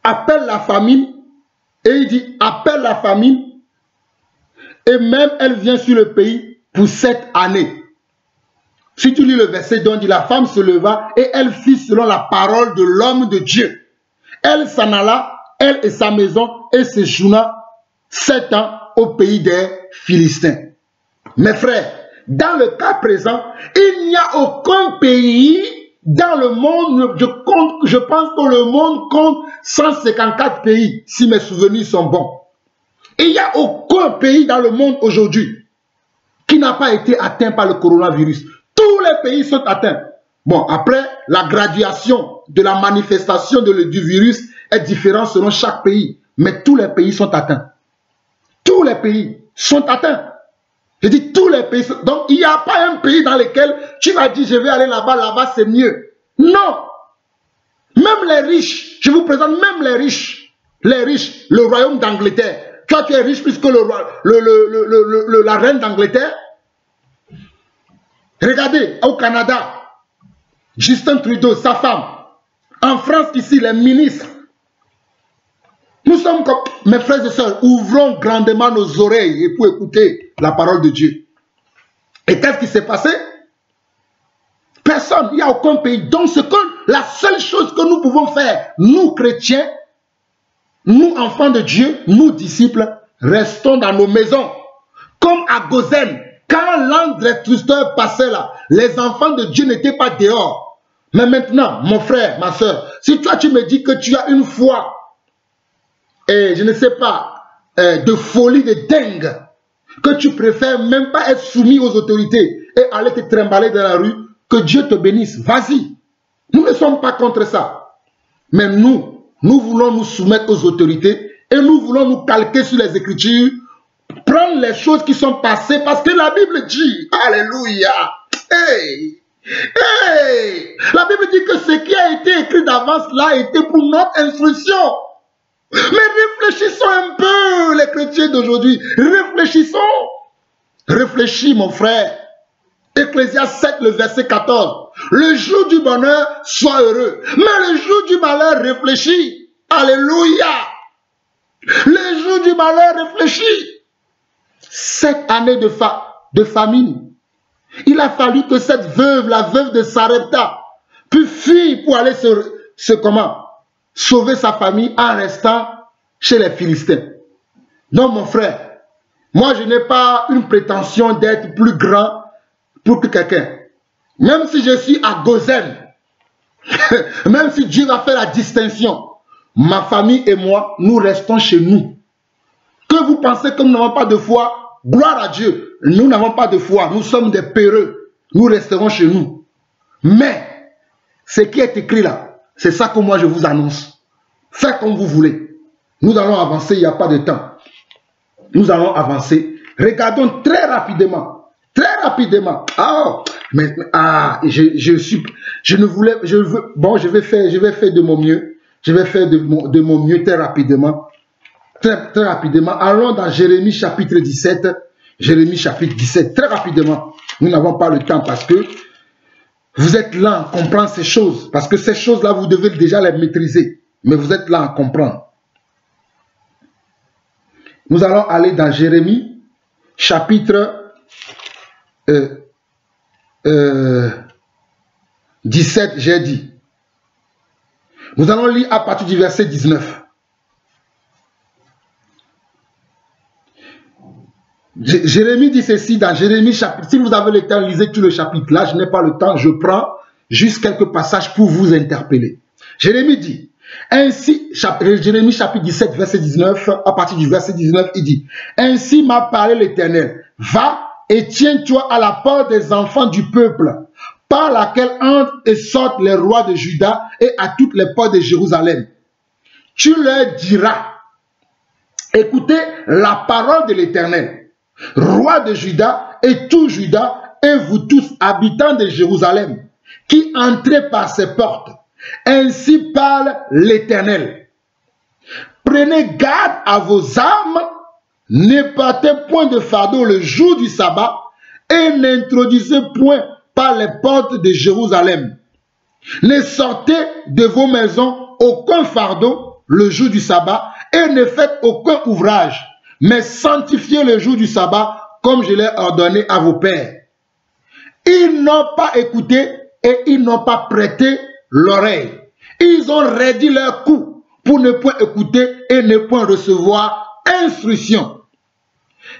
Speaker 1: Appelle la famine, et il dit, appelle la famine, et même elle vient sur le pays pour 7 années. Si tu lis le verset dont dit, la femme se leva, et elle fit selon la parole de l'homme de Dieu. Elle s'en alla, elle et sa maison, et séjourna 7 ans au pays des Philistins. Mes frères, dans le cas présent, il n'y a aucun pays dans le monde, je pense que le monde compte 154 pays, si mes souvenirs sont bons. Et il n'y a aucun pays dans le monde aujourd'hui qui n'a pas été atteint par le coronavirus. Tous les pays sont atteints. Bon, après, la graduation de la manifestation du virus est différente selon chaque pays. Mais tous les pays sont atteints. Tous les pays sont atteints. Je dis tous les pays. Donc, il n'y a pas un pays dans lequel tu vas dire, je vais aller là-bas, là-bas, c'est mieux. Non. Même les riches, je vous présente même les riches, le royaume d'Angleterre. Toi, tu es riche plus que la reine d'Angleterre. Regardez, au Canada, Justin Trudeau, sa femme. En France, ici, les ministres. Nous sommes comme, mes frères et sœurs, ouvrons grandement nos oreilles pour écouter la parole de Dieu. Et qu'est-ce qui s'est passé? Personne, il n'y a aucun pays. Donc, la seule chose que nous pouvons faire, nous chrétiens, nous enfants de Dieu, nous disciples, restons dans nos maisons. Comme à Gozen, quand l'André-Tristeur passait là, les enfants de Dieu n'étaient pas dehors. Mais maintenant, mon frère, ma soeur, si toi tu me dis que tu as une foi, et je ne sais pas, de folie, de dingue, que tu préfères même pas être soumis aux autorités et aller te trimballer dans la rue, que Dieu te bénisse, vas-y. Nous ne sommes pas contre ça. Mais nous voulons nous soumettre aux autorités et nous voulons nous calquer sur les Écritures, prendre les choses qui sont passées parce que la Bible dit, alléluia, hey, hey, la Bible dit que ce qui a été écrit d'avance là était pour notre instruction. Mais réfléchissons un peu, les chrétiens d'aujourd'hui, réfléchissons. Réfléchis, mon frère. Ecclésiaste 7, le verset 14. Le jour du bonheur, sois heureux. Mais le jour du malheur, réfléchis. Alléluia. Le jour du malheur, réfléchis. 7 années de famine. Il a fallu que cette veuve, la veuve de Sarepta, puisse fuir pour aller sauver sa famille en restant chez les Philistins. Non, mon frère, moi je n'ai pas une prétention d'être plus grand pour que quelqu'un. Même si je suis à Gozen, même si Dieu va faire la distinction, ma famille et moi, nous restons chez nous. Que vous pensez que nous n'avons pas de foi, gloire à Dieu, nous n'avons pas de foi, nous sommes des peureux, nous resterons chez nous. Mais, ce qui est écrit là, c'est ça que moi je vous annonce. Faites comme vous voulez. Nous allons avancer, il n'y a pas de temps. Nous allons avancer. Regardons très rapidement. Très rapidement. Bon, je vais faire de mon mieux. Je vais faire de mon mieux très rapidement. Très rapidement. Allons dans Jérémie chapitre 17. Jérémie chapitre 17. Très rapidement. Nous n'avons pas le temps parce que vous êtes là à comprendre ces choses. Parce que ces choses-là, vous devez déjà les maîtriser. Mais vous êtes là à comprendre. Nous allons aller dans Jérémie chapitre 17, j'ai dit. Nous allons lire à partir du verset 19. Jérémie dit ceci dans Jérémie chapitre. Si vous avez le temps, lisez tout le chapitre. Là, je n'ai pas le temps. Je prends juste quelques passages pour vous interpeller. Jérémie dit, Ainsi, Jérémie chapitre 17, verset 19, à partir du verset 19, il dit, « Ainsi m'a parlé l'Éternel, va et tiens-toi à la porte des enfants du peuple, par laquelle entrent et sortent les rois de Juda et à toutes les portes de Jérusalem. Tu leur diras, écoutez la parole de l'Éternel, roi de Juda et tout Juda, et vous tous habitants de Jérusalem, qui entrez par ces portes. Ainsi parle l'Éternel. Prenez garde à vos âmes, ne portez point de fardeau le jour du sabbat, et n'introduisez point par les portes de Jérusalem. Ne sortez de vos maisons aucun fardeau le jour du sabbat, et ne faites aucun ouvrage, mais sanctifiez le jour du sabbat, comme je l'ai ordonné à vos pères. Ils n'ont pas écouté et ils n'ont pas prêté l'oreille. Ils ont raidi leur cou pour ne point écouter et ne point recevoir instruction.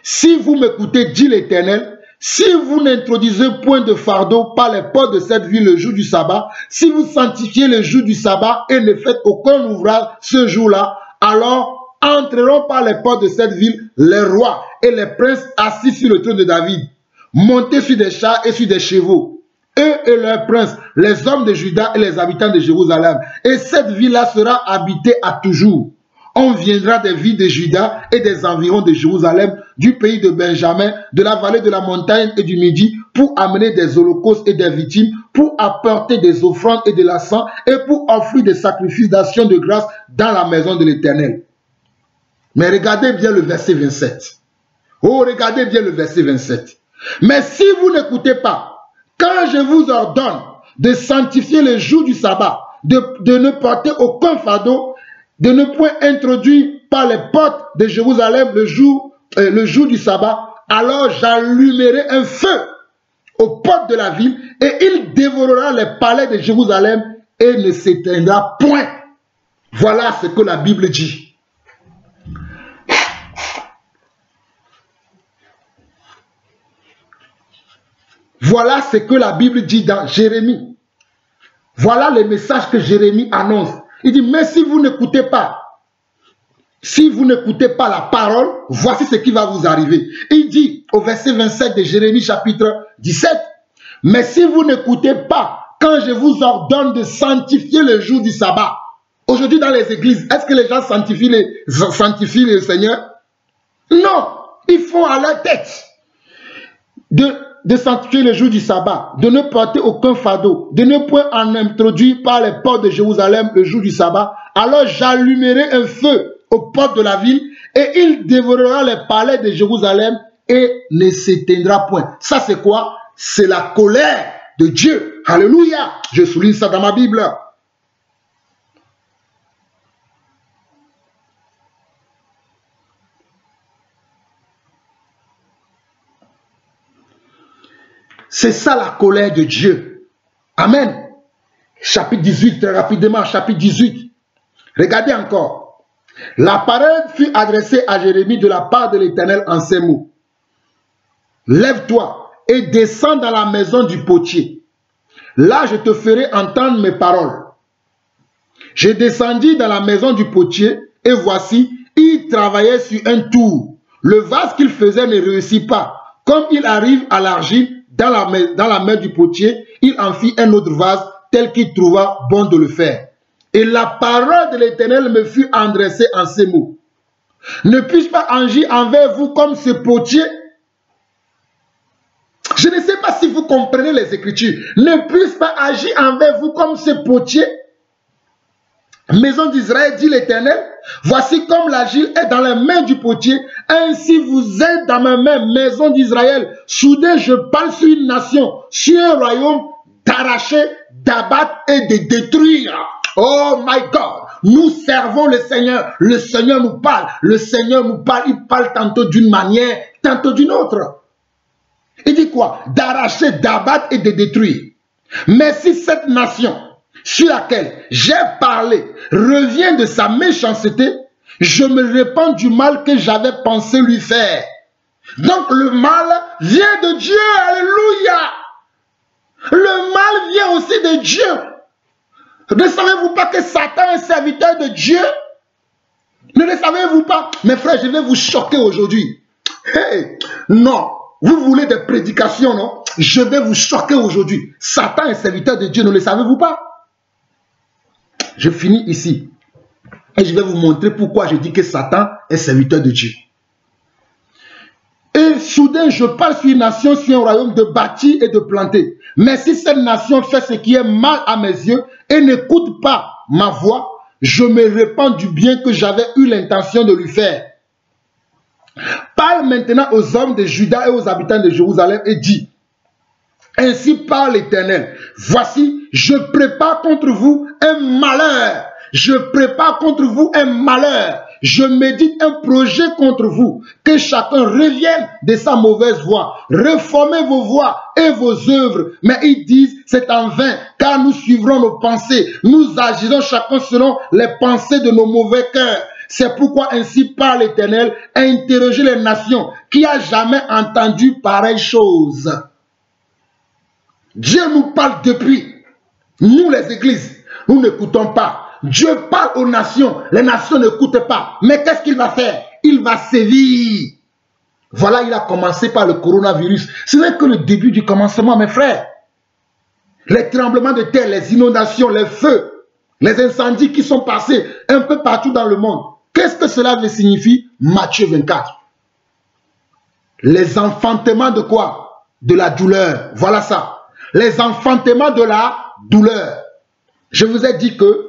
Speaker 1: Si vous m'écoutez, dit l'Éternel, si vous n'introduisez point de fardeau par les portes de cette ville le jour du sabbat, si vous sanctifiez le jour du sabbat et ne faites aucun ouvrage ce jour-là, alors entreront par les portes de cette ville les rois et les princes assis sur le trône de David, montés sur des chars et sur des chevaux, eux et leurs princes, les hommes de Juda et les habitants de Jérusalem. Et cette ville-là sera habitée à toujours. On viendra des villes de Juda et des environs de Jérusalem, du pays de Benjamin, de la vallée de la montagne et du Midi, pour amener des holocaustes et des victimes, pour apporter des offrandes et de l'encens, et pour offrir des sacrifices d'action de grâce dans la maison de l'Éternel. Mais regardez bien le verset 27. Oh, regardez bien le verset 27. Mais si vous n'écoutez pas, quand je vous ordonne de sanctifier le jour du sabbat, de ne porter aucun fardeau, de ne point introduire par les portes de Jérusalem le jour du sabbat, alors j'allumerai un feu aux portes de la ville et il dévorera les palais de Jérusalem et ne s'éteindra point. Voilà ce que la Bible dit. Voilà ce que la Bible dit dans Jérémie. Voilà le message que Jérémie annonce. Il dit, mais si vous n'écoutez pas la parole, voici ce qui va vous arriver. Il dit au verset 27 de Jérémie chapitre 17, mais si vous n'écoutez pas quand je vous ordonne de sanctifier le jour du sabbat. Aujourd'hui dans les églises, est-ce que les gens sanctifient le Seigneur? Non, ils font à leur tête de sanctifier le jour du sabbat, de ne porter aucun fardeau, de ne point en introduire par les portes de Jérusalem le jour du sabbat, alors j'allumerai un feu aux portes de la ville et il dévorera les palais de Jérusalem et ne s'éteindra point. Ça c'est quoi? C'est la colère de Dieu. Alléluia. Je souligne ça dans ma Bible. C'est ça la colère de Dieu. Amen. Chapitre 18, très rapidement, chapitre 18. Regardez encore. La parole fut adressée à Jérémie de la part de l'Éternel en ces mots. Lève-toi et descends dans la maison du potier. Là, je te ferai entendre mes paroles. Je descendis dans la maison du potier et voici, il travaillait sur un tour. Le vase qu'il faisait ne réussit pas. Comme il arrive à l'argile, dans la main du potier, il en fit un autre vase tel qu'il trouva bon de le faire. Et la parole de l'Éternel me fut adressée en ces mots. Ne puis-je pas agir envers vous comme ce potier? Je ne sais pas si vous comprenez les Écritures. Ne puis-je pas agir envers vous comme ce potier? Maison d'Israël, dit l'Éternel, voici comme l'argile est dans les mains du potier, ainsi vous êtes dans ma main, maison d'Israël. Soudain, je parle sur une nation, sur un royaume, d'arracher, d'abattre et de détruire. Oh my God, nous servons le Seigneur nous parle, il parle tantôt d'une manière, tantôt d'une autre. Il dit quoi? D'arracher, d'abattre et de détruire. Mais si cette nation sur laquelle j'ai parlé revient de sa méchanceté, je me répands du mal que j'avais pensé lui faire. Donc le mal vient de Dieu, alléluia. Le mal vient aussi de Dieu. Ne savez-vous pas que Satan est serviteur de Dieu? Ne le savez-vous pas? Mes frères, je vais vous choquer aujourd'hui. Hey, non, vous voulez des prédications, non? Je vais vous choquer aujourd'hui. Satan est serviteur de Dieu, ne le savez-vous pas? Je finis ici. Et je vais vous montrer pourquoi je dis que Satan est serviteur de Dieu. Et soudain, je parle sur une nation, sur un royaume de bâtir et de planter. Mais si cette nation fait ce qui est mal à mes yeux et n'écoute pas ma voix, je me répands du bien que j'avais eu l'intention de lui faire. Parle maintenant aux hommes de Juda et aux habitants de Jérusalem et dis, ainsi parle l'Éternel, voici, je prépare contre vous un malheur. Je prépare contre vous un malheur. Je médite un projet contre vous. Que chacun revienne de sa mauvaise voie. Reformez vos voies et vos œuvres. Mais ils disent, c'est en vain, car nous suivrons nos pensées. Nous agirons chacun selon les pensées de nos mauvais cœurs. C'est pourquoi ainsi parle l'Éternel, interrogez les nations. Qui a jamais entendu pareille chose? Dieu nous parle depuis. Nous les églises, nous n'écoutons pas. Dieu parle aux nations, les nations n'écoutent pas. Mais qu'est-ce qu'il va faire? Il va sévir. Voilà, il a commencé par le coronavirus. Ce n'est que le début du commencement, mes frères. Les tremblements de terre, les inondations, les feux, les incendies qui sont passés un peu partout dans le monde. Qu'est-ce que cela veut signifier? Matthieu 24. Les enfantements de quoi? De la douleur. Voilà ça. Les enfantements de la douleur. Je vous ai dit que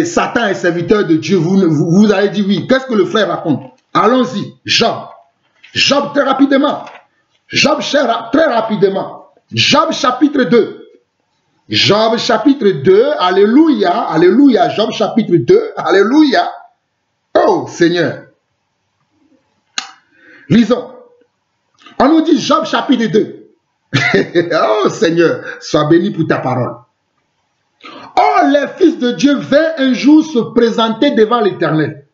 Speaker 1: Satan est serviteur de Dieu. Vous avez dit oui. Qu'est-ce que le frère raconte? Allons-y. Job. Job très rapidement. Job très rapidement. Job chapitre 2. Job chapitre 2. Alléluia. Alléluia. Job chapitre 2. Alléluia. Oh Seigneur. Lisons. On nous dit Job chapitre 2. Oh Seigneur. Sois béni pour ta parole. Or, les fils de Dieu vinrent un jour se présenter devant l'Éternel.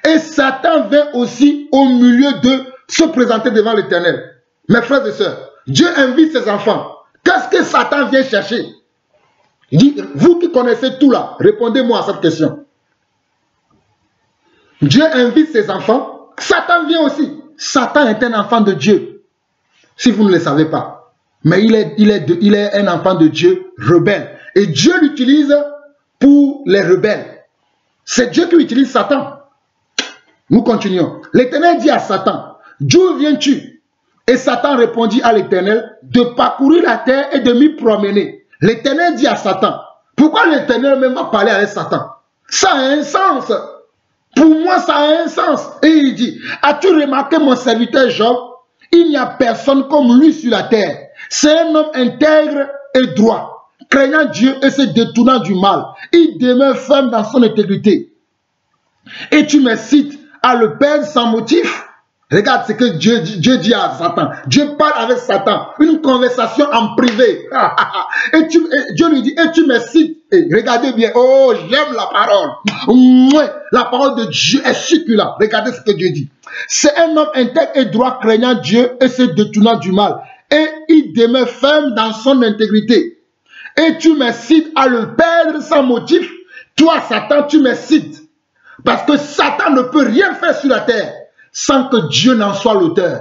Speaker 1: Et Satan vint aussi au milieu d'eux se présenter devant l'Éternel. Mes frères et sœurs, Dieu invite ses enfants. Qu'est-ce que Satan vient chercher? Il dit, vous qui connaissez tout là, répondez-moi à cette question. Dieu invite ses enfants. Satan vient aussi. Satan est un enfant de Dieu. Si vous ne le savez pas. Mais il est un enfant de Dieu rebelle. Et Dieu l'utilise pour les rebelles. C'est Dieu qui utilise Satan. Nous continuons. L'Éternel dit à Satan, d'où viens-tu? Et Satan répondit à l'Éternel, de parcourir la terre et de m'y promener. L'Éternel dit à Satan, pourquoi l'Éternel même va parler avec Satan? Ça a un sens. Pour moi, ça a un sens. Et il dit, as-tu remarqué mon serviteur Job? Il n'y a personne comme lui sur la terre. C'est un homme intègre et droit, craignant Dieu et se détournant du mal. Il demeure ferme dans son intégrité. Et tu me cites à le perdre sans motif? Regarde ce que Dieu dit à Satan. Dieu parle avec Satan. Une conversation en privé. Et Dieu lui dit, et tu me cites. Et regardez bien. Oh, j'aime la parole. La parole de Dieu est succulente. Regardez ce que Dieu dit. C'est un homme intègre et droit, craignant Dieu et se détournant du mal. Et il demeure ferme dans son intégrité. Et tu me cites à le perdre sans motif. Toi, Satan, tu me cites. Parce que Satan ne peut rien faire sur la terre sans que Dieu n'en soit l'auteur.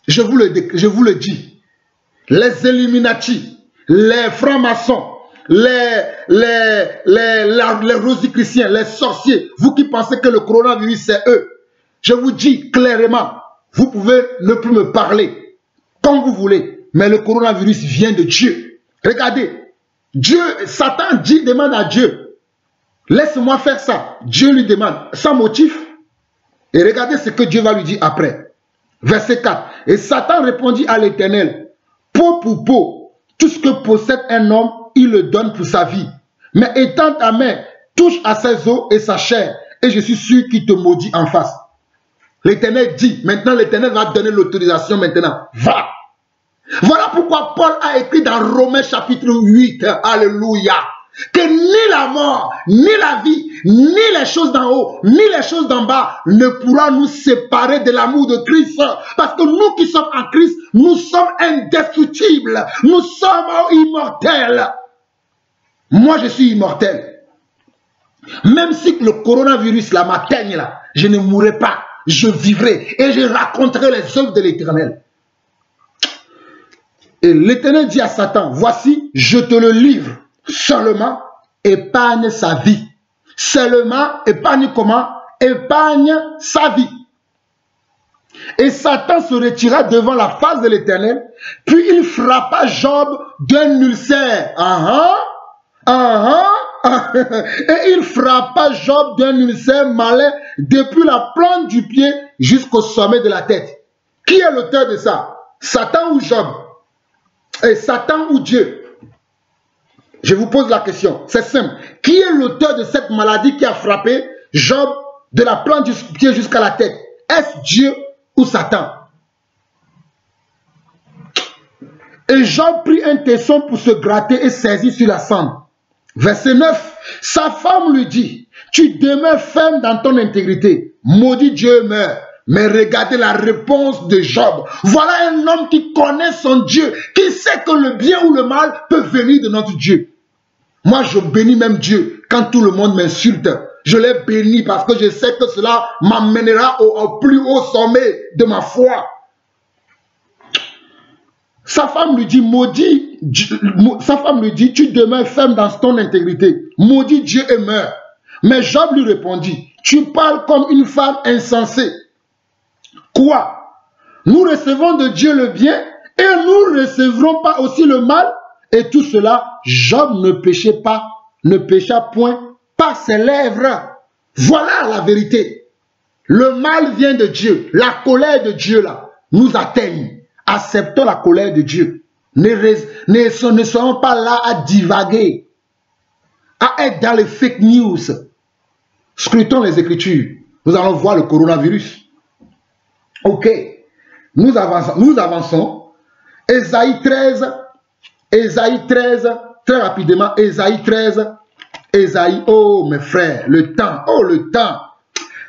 Speaker 1: Je vous le dis. Les Illuminati, les francs-maçons, les rosicruciens, les sorciers, vous qui pensez que le coronavirus c'est eux, je vous dis clairement, vous pouvez ne plus me parler comme vous voulez, mais le coronavirus vient de Dieu. Regardez, Satan demande à Dieu, laisse-moi faire ça. Dieu lui demande, sans motif. Et regardez ce que Dieu va lui dire après. Verset 4. Et Satan répondit à l'Éternel, peau pour peau, tout ce que possède un homme, il le donne pour sa vie. Mais étends ta main, touche à ses os et sa chair, et je suis sûr qu'il te maudit en face. L'Éternel dit, maintenant l'Éternel va donner l'autorisation maintenant. Va. Voilà pourquoi Paul a écrit dans Romains chapitre 8, alléluia. que ni la mort, ni la vie, ni les choses d'en haut, ni les choses d'en bas ne pourra nous séparer de l'amour de Christ. Parce que nous qui sommes en Christ, nous sommes indestructibles, nous sommes immortels. Moi, je suis immortel. Même si le coronavirus là m'atteigne là, je ne mourrai pas, je vivrai et je raconterai les œuvres de l'Éternel. Et l'Éternel dit à Satan, voici, je te le livre, seulement épargne sa vie. Seulement épargne comment? Épargne sa vie. Et Satan se retira devant la face de l'Éternel, puis il frappa Job d'un ulcère. Et il frappa Job d'un ulcère malin depuis la plante du pied jusqu'au sommet de la tête. Qui est l'auteur de ça? Satan ou Job? Et Satan ou Dieu? Je vous pose la question, c'est simple. Qui est l'auteur de cette maladie qui a frappé Job de la plante du pied jusqu'à la tête? Est-ce Dieu ou Satan? Et Job prit un tesson pour se gratter et saisit sur la cendre. Verset 9, sa femme lui dit, tu demeures ferme dans ton intégrité, maudit Dieu meurt. Mais regardez la réponse de Job. Voilà un homme qui connaît son Dieu, qui sait que le bien ou le mal peut venir de notre Dieu. Moi, je bénis même Dieu quand tout le monde m'insulte. Je l'ai béni parce que je sais que cela m'amènera au plus haut sommet de ma foi. Sa femme lui dit, sa femme lui dit, tu demeures ferme dans ton intégrité. Maudit Dieu et meurs. Mais Job lui répondit, tu parles comme une femme insensée. Quoi? Nous recevons de Dieu le bien et nous ne recevrons pas aussi le mal? Et tout cela, Job ne péchait pas, ne pécha point par ses lèvres. Voilà la vérité. Le mal vient de Dieu. La colère de Dieu là nous atteigne. Acceptons la colère de Dieu. Ne soyons pas là à divaguer, à être dans les fake news. Scrutons les Écritures. Nous allons voir le coronavirus. Ok. Nous avançons. Ésaïe 13. Ésaïe 13. Très rapidement. Ésaïe 13. Ésaïe. Oh mes frères. Le temps. Oh le temps.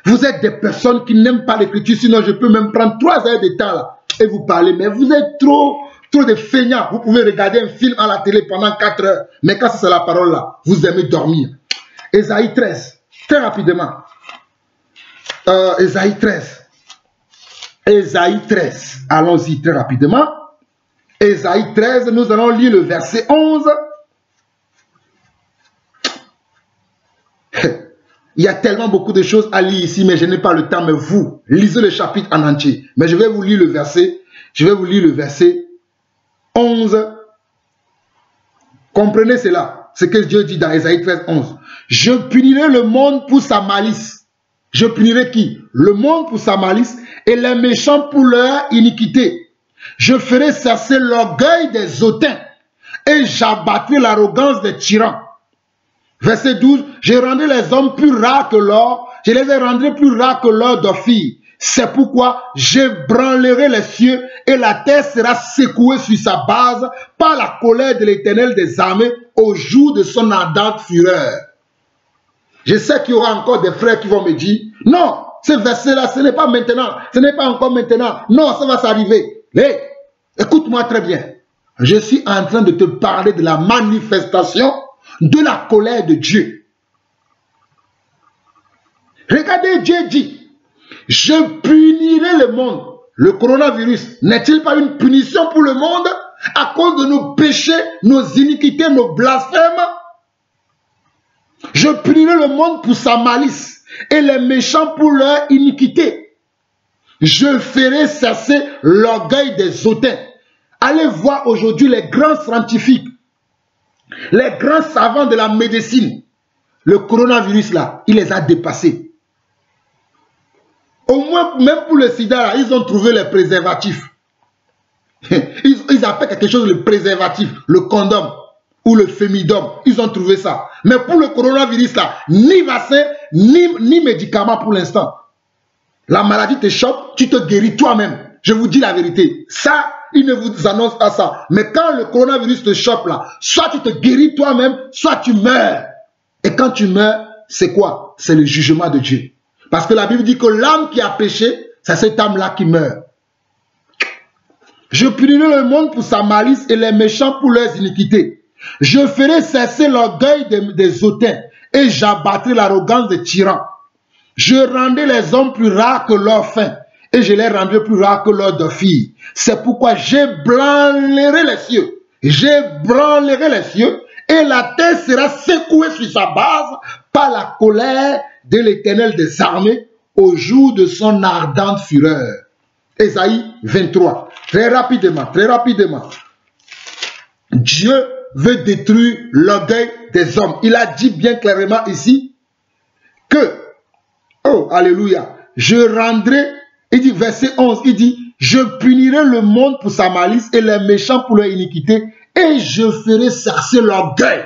Speaker 1: Vous êtes des personnes qui n'aiment pas l'écriture. Sinon je peux même prendre 3 heures de temps là. Et vous parlez, mais vous êtes trop de feignants. Vous pouvez regarder un film à la télé pendant 4 heures. Mais quand c'est la parole là, vous aimez dormir. Ésaïe 13, très rapidement. Ésaïe 13. Ésaïe 13. Allons-y très rapidement. Ésaïe 13, nous allons lire le verset 11. Il y a tellement beaucoup de choses à lire ici, mais je n'ai pas le temps. Mais vous, lisez le chapitre en entier. Mais je vais vous lire le verset. Je vais vous lire le verset 11. Comprenez cela. Ce que Dieu dit dans Ésaïe 13, 11. Je punirai le monde pour sa malice. Je punirai qui? Le monde pour sa malice et les méchants pour leur iniquité. Je ferai cesser l'orgueil des hautains et j'abattrai l'arrogance des tyrans. Verset 12, je rendrai les hommes plus rares que l'or, je les rendrai plus rares que l'or d'Ophir. C'est pourquoi j'ébranlerai les cieux et la terre sera secouée sur sa base par la colère de l'Éternel des armées au jour de son ardente fureur. Je sais qu'il y aura encore des frères qui vont me dire, non, ce verset-là, ce n'est pas maintenant, ce n'est pas encore maintenant, non, ça va s'arriver. Mais, écoute-moi très bien, je suis en train de te parler de la manifestation de la colère de Dieu. Regardez, Dieu dit, je punirai le monde. Le coronavirus n'est-il pas une punition pour le monde à cause de nos péchés, nos iniquités, nos blasphèmes? Je punirai le monde pour sa malice et les méchants pour leur iniquité. Je ferai cesser l'orgueil des hautains. Allez voir aujourd'hui les grands scientifiques, les grands savants de la médecine. Le coronavirus là, il les a dépassés. Au moins, même pour le sida là, ils ont trouvé les préservatifs. Ils appellent quelque chose le préservatif, le condom ou le fémidome. Ils ont trouvé ça. Mais pour le coronavirus là, ni vaccin, ni médicament pour l'instant. La maladie te chope, tu te guéris toi-même. Je vous dis la vérité. Ça, il ne vous annonce pas ça. Mais quand le coronavirus te chope là, soit tu te guéris toi-même, soit tu meurs. Et quand tu meurs, c'est quoi? C'est le jugement de Dieu. Parce que la Bible dit que l'âme qui a péché, c'est cette âme-là qui meurt. Je punirai le monde pour sa malice et les méchants pour leurs iniquités. Je ferai cesser l'orgueil des hautains et j'abattrai l'arrogance des tyrans. Je rendrai les hommes plus rares que leurs faim et je les rendrai plus rares que leurs deux filles. C'est pourquoi j'ébranlerai les cieux. J'ébranlerai les cieux et la terre sera secouée sur sa base par la colère de l'Éternel des armées au jour de son ardente fureur. Ésaïe 23. Très rapidement. Dieu veut détruire l'orgueil des hommes. Il a dit bien clairement ici que, oh, alléluia, je rendrai, il dit, verset 11, il dit, je punirai le monde pour sa malice et les méchants pour leur iniquité et je ferai cesser l'orgueil.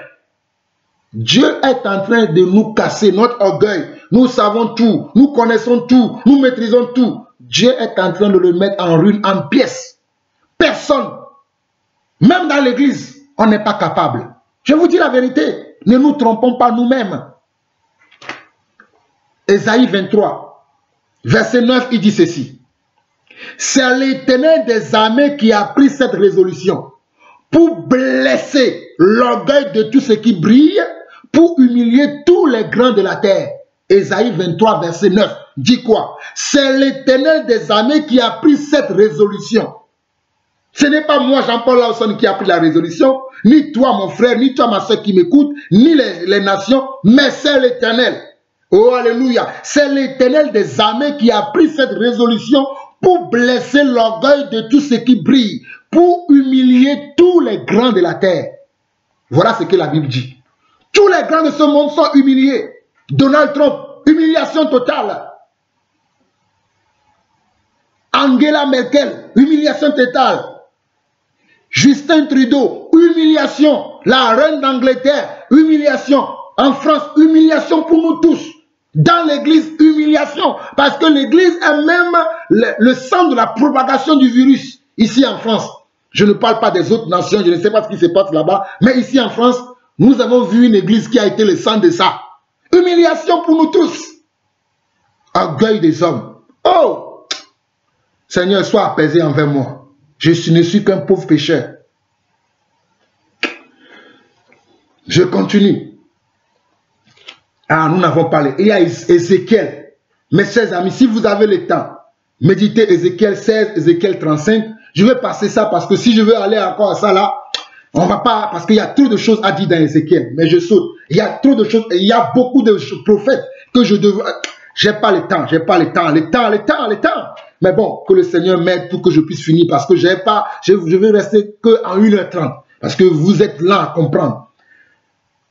Speaker 1: Dieu est en train de nous casser notre orgueil. Nous savons tout, nous connaissons tout, nous maîtrisons tout. Dieu est en train de le mettre en ruine, en pièces. Personne, même dans l'église, on n'est pas capable. Je vous dis la vérité, ne nous trompons pas nous-mêmes. Ésaïe 23, verset 9, il dit ceci. C'est l'Éternel des armées qui a pris cette résolution pour blesser l'orgueil de tout ce qui brille, pour humilier tous les grands de la terre. Ésaïe 23, verset 9, dit quoi? C'est l'Éternel des armées qui a pris cette résolution. Ce n'est pas moi, Jean-Paul Lawson, qui a pris la résolution, ni toi, mon frère, ni toi, ma soeur qui m'écoute, ni les nations, mais c'est l'Éternel. Oh, alléluia. C'est l'Éternel des armées qui a pris cette résolution pour blesser l'orgueil de tout ce qui brille, pour humilier tous les grands de la terre. Voilà ce que la Bible dit. Tous les grands de ce monde sont humiliés. Donald Trump, humiliation totale. Angela Merkel, humiliation totale. Justin Trudeau, humiliation. La reine d'Angleterre, humiliation. En France, humiliation pour nous tous. Dans l'église, humiliation. Parce que l'église est même le centre de la propagation du virus. Ici en France, je ne parle pas des autres nations, je ne sais pas ce qui se passe là-bas. Mais ici en France, nous avons vu une église qui a été le centre de ça. Humiliation pour nous tous. Orgueil des hommes. Oh! Seigneur, sois apaisé envers moi. Je ne suis qu'un pauvre pécheur. Je continue. Ah, nous n'avons pas parlé. Il y a Ézéchiel. Mes chers amis, si vous avez le temps, méditez Ézéchiel 16, Ézéchiel 35. Je vais passer ça parce que si je veux aller encore à ça là, on va pas, parce qu'il y a trop de choses à dire dans Ézéchiel. Mais je saute. Il y a trop de choses. Il y a beaucoup de prophètes que je devrais... J'ai pas le temps, le temps. Mais bon, que le Seigneur m'aide pour que je puisse finir parce que je vais rester qu'en 1h30 parce que vous êtes là à comprendre.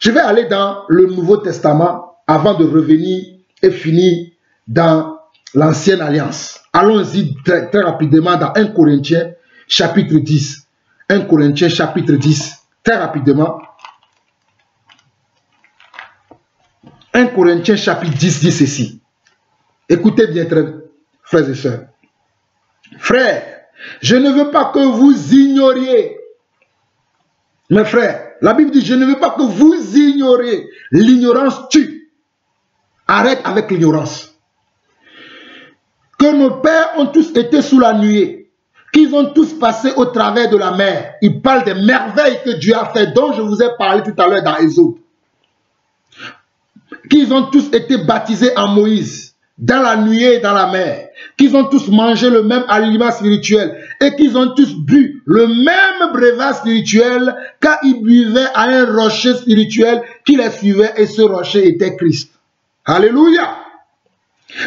Speaker 1: Je vais aller dans le Nouveau Testament avant de revenir et finir dans l'Ancienne Alliance. Allons-y très, très rapidement dans 1 Corinthiens chapitre 10. 1 Corinthiens chapitre 10, très rapidement. 1 Corinthiens chapitre 10 dit ceci. Écoutez bien, frères et sœurs. Frères, je ne veux pas que vous ignoriez. Mes frères, la Bible dit, je ne veux pas que vous ignoriez. L'ignorance tue. Arrête avec l'ignorance. Que nos pères ont tous été sous la nuée. Qu'ils ont tous passé au travers de la mer. Ils parlent des merveilles que Dieu a fait, dont je vous ai parlé tout à l'heure dans Exode. Qu'ils ont tous été baptisés en Moïse. Dans la nuée et dans la mer, qu'ils ont tous mangé le même aliment spirituel et qu'ils ont tous bu le même breuvage spirituel car ils buvaient à un rocher spirituel qui les suivait et ce rocher était Christ. Alléluia!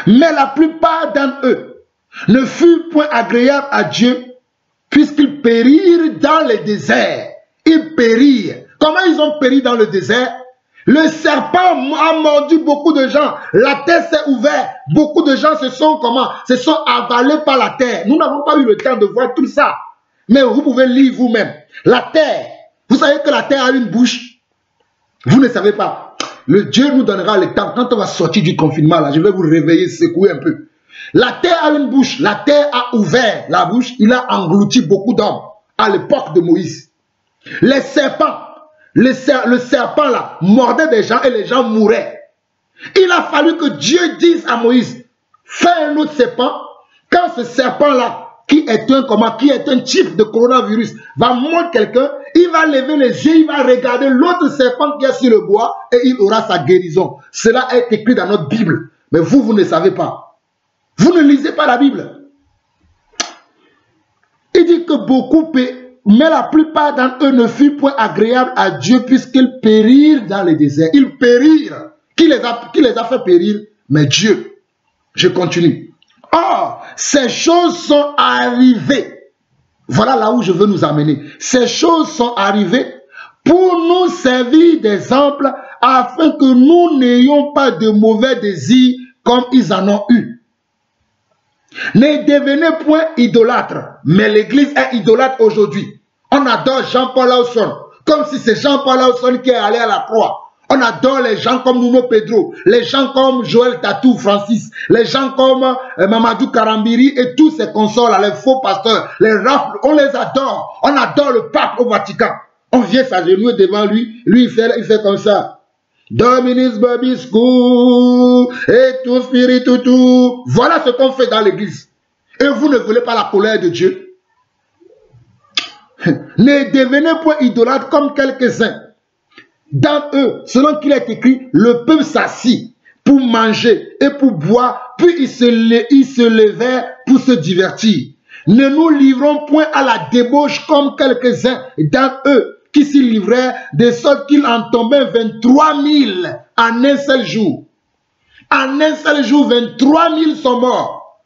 Speaker 1: Mais la plupart d'entre eux ne furent point agréables à Dieu puisqu'ils périrent dans le désert. Ils périrent. Comment ils ont péri dans le désert? Le serpent a mordu beaucoup de gens. La terre s'est ouverte. Beaucoup de gens se sont avalés par la terre. Nous n'avons pas eu le temps de voir tout ça. Mais vous pouvez lire vous-même. La terre. Vous savez que la terre a une bouche. Vous ne savez pas. Le Dieu nous donnera le temps. Quand on va sortir du confinement, là, je vais vous réveiller, secouer un peu. La terre a une bouche. La terre a ouvert la bouche. Il a englouti beaucoup d'hommes à l'époque de Moïse. Les serpents, le serpent là, mordait des gens et les gens mouraient. Il a fallu que Dieu dise à Moïse, fais un autre serpent. Quand ce serpent-là, qui est un type de coronavirus, va mordre quelqu'un, il va lever les yeux, il va regarder l'autre serpent qui est sur le bois et il aura sa guérison. Cela est écrit dans notre Bible. Mais vous, vous ne savez pas. Vous ne lisez pas la Bible. Il dit que beaucoup mais la plupart d'entre eux ne furent point agréables à Dieu puisqu'ils périrent dans le désert. Ils périrent. Qui les a fait périr? Mais Dieu. Je continue. Or, ces choses sont arrivées. Voilà là où je veux nous amener. Ces choses sont arrivées pour nous servir d'exemple afin que nous n'ayons pas de mauvais désirs comme ils en ont eu. Ne devenez point idolâtres. Mais l'église est idolâtre aujourd'hui. On adore Jean-Paul Lawson comme si c'est Jean-Paul Lawson qui est allé à la croix. On adore les gens comme Nuno Pedro, les gens comme Joël Tatou Francis, les gens comme Mamadou Karambiri et tous ces consorts, les faux pasteurs, les rafles, on les adore. On adore le pape au Vatican. On vient s'agenouiller devant lui, lui il fait comme ça. Dominus Babiscou et tout spiritu tout. Voilà ce qu'on fait dans l'église. Et vous ne voulez pas la colère de Dieu. Ne devenez point idolâtres comme quelques-uns. Dans eux, selon qu'il est écrit, le peuple s'assit pour manger et pour boire, puis ils se levèrent pour se divertir. Ne nous livrons point à la débauche comme quelques-uns d'entre eux qui s'y livrèrent, de sorte qu'il en tombait 23 000 en un seul jour. En un seul jour, 23 000 sont morts.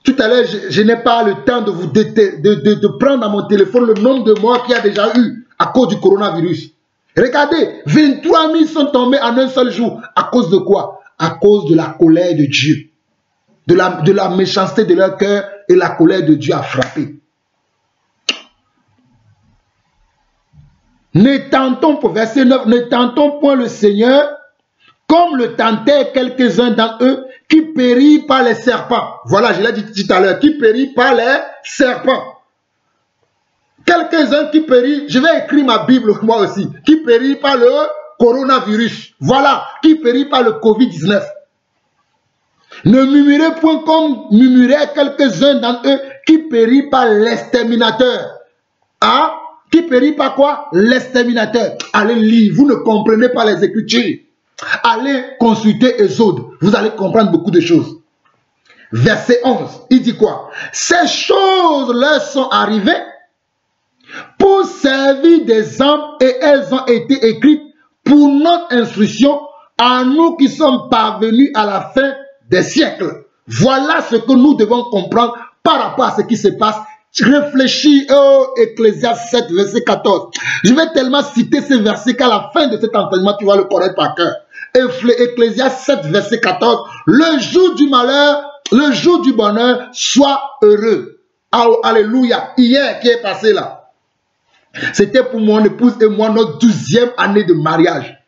Speaker 1: Tout à l'heure, je n'ai pas le temps de vous de prendre dans mon téléphone le nombre de morts qu'il y a déjà eu à cause du coronavirus. Regardez, 23 000 sont tombés en un seul jour. À cause de quoi? À cause de la colère de Dieu. De la méchanceté de leur cœur et la colère de Dieu a frappé. Ne tentons, verset 9, ne tentons point le Seigneur comme le tentaient quelques-uns d'entre eux qui périrent par les serpents. Voilà, je l'ai dit tout à l'heure, qui périrent par les serpents. Quelques-uns qui périssent, je vais écrire ma Bible moi aussi, qui périssent par le coronavirus. Voilà, qui périssent par le Covid-19. Ne murmurez point comme murmuraient quelques-uns d'entre eux qui périssent par l'exterminateur. Ah, qui périssent par quoi? L'exterminateur. Allez lire, vous ne comprenez pas les Écritures. Allez consulter Exode, vous allez comprendre beaucoup de choses. Verset 11, il dit quoi? Ces choses leur sont arrivées pour servir d'exemple et elles ont été écrites pour notre instruction à nous qui sommes parvenus à la fin des siècles. Voilà ce que nous devons comprendre par rapport à ce qui se passe. Réfléchis au Ecclésiaste 7, verset 14. Je vais tellement citer ce verset qu'à la fin de cet enseignement, tu vas le connaître par cœur. Ecclésiaste 7, verset 14. Le jour du malheur, le jour du bonheur, sois heureux. Alléluia. Hier qui est passé là. C'était pour mon épouse et moi notre 12e année de mariage.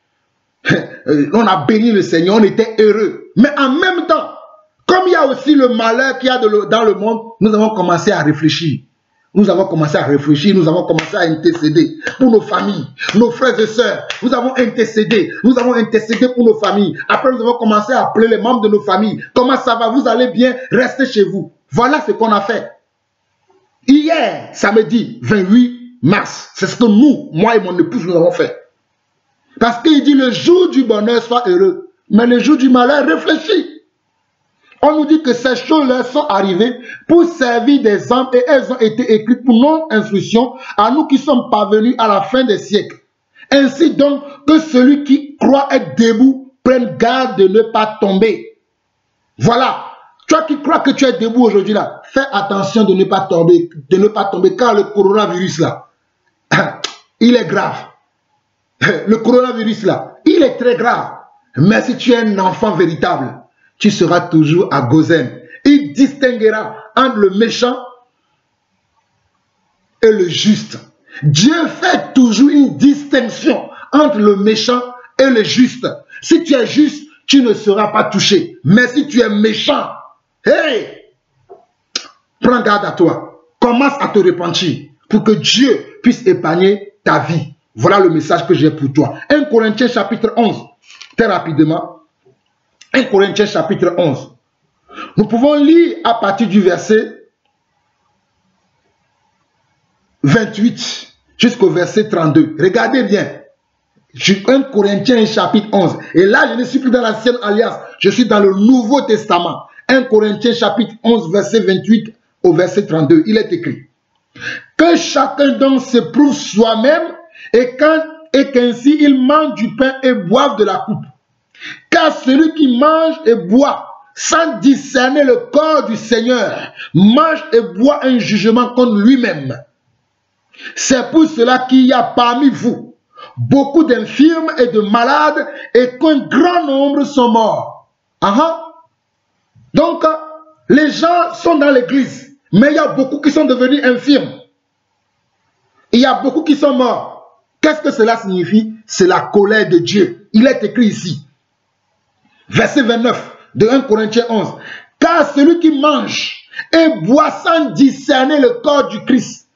Speaker 1: On a béni le Seigneur, on était heureux. Mais en même temps, comme il y a aussi le malheur qu'il y a dans le monde, nous avons commencé à réfléchir. Nous avons commencé à réfléchir, nous avons commencé à intercéder pour nos familles, nos frères et sœurs. Nous avons intercédé pour nos familles. Après, nous avons commencé à appeler les membres de nos familles. Comment ça va? Vous allez bien? Restez chez vous. Voilà ce qu'on a fait. Hier, samedi 28 mars, c'est ce que nous, moi et mon épouse, nous avons fait. Parce qu'il dit le jour du bonheur, sois heureux. Mais le jour du malheur, réfléchis. On nous dit que ces choses-là sont arrivées pour servir d'exemple et elles ont été écrites pour notre instruction à nous qui sommes parvenus à la fin des siècles. Ainsi donc que celui qui croit être debout prenne garde de ne pas tomber. Voilà. Toi qui crois que tu es debout aujourd'hui là, fais attention de ne pas tomber, car le coronavirus là, il est grave. Le coronavirus là, il est très grave. Mais si tu es un enfant véritable, tu seras toujours à Gozen. Il distinguera entre le méchant et le juste. Dieu fait toujours une distinction entre le méchant et le juste. Si tu es juste, tu ne seras pas touché. Mais si tu es méchant, Hey! Prends garde à toi. Commence à te repentir pour que Dieu puisse épargner ta vie. Voilà le message que j'ai pour toi. 1 Corinthiens chapitre 11. Très rapidement. 1 Corinthiens chapitre 11. Nous pouvons lire à partir du verset 28 jusqu'au verset 32. Regardez bien. 1 Corinthiens chapitre 11. Et là, je ne suis plus dans l'ancienne alliance. Je suis dans le Nouveau Testament. 1 Corinthiens chapitre 11, verset 28 au verset 32. Il est écrit. Que chacun donc s'éprouve soi-même et qu'ainsi il mange du pain et boive de la coupe. Car celui qui mange et boit sans discerner le corps du Seigneur mange et boit un jugement contre lui-même. C'est pour cela qu'il y a parmi vous beaucoup d'infirmes et de malades et qu'un grand nombre sont morts. Donc, les gens sont dans l'église, mais il y a beaucoup qui sont devenus infirmes. Il y a beaucoup qui sont morts. Qu'est-ce que cela signifie? C'est la colère de Dieu. Il est écrit ici. Verset 29 de 1 Corinthiens 11. Car celui qui mange et boit sans discerner le corps du Christ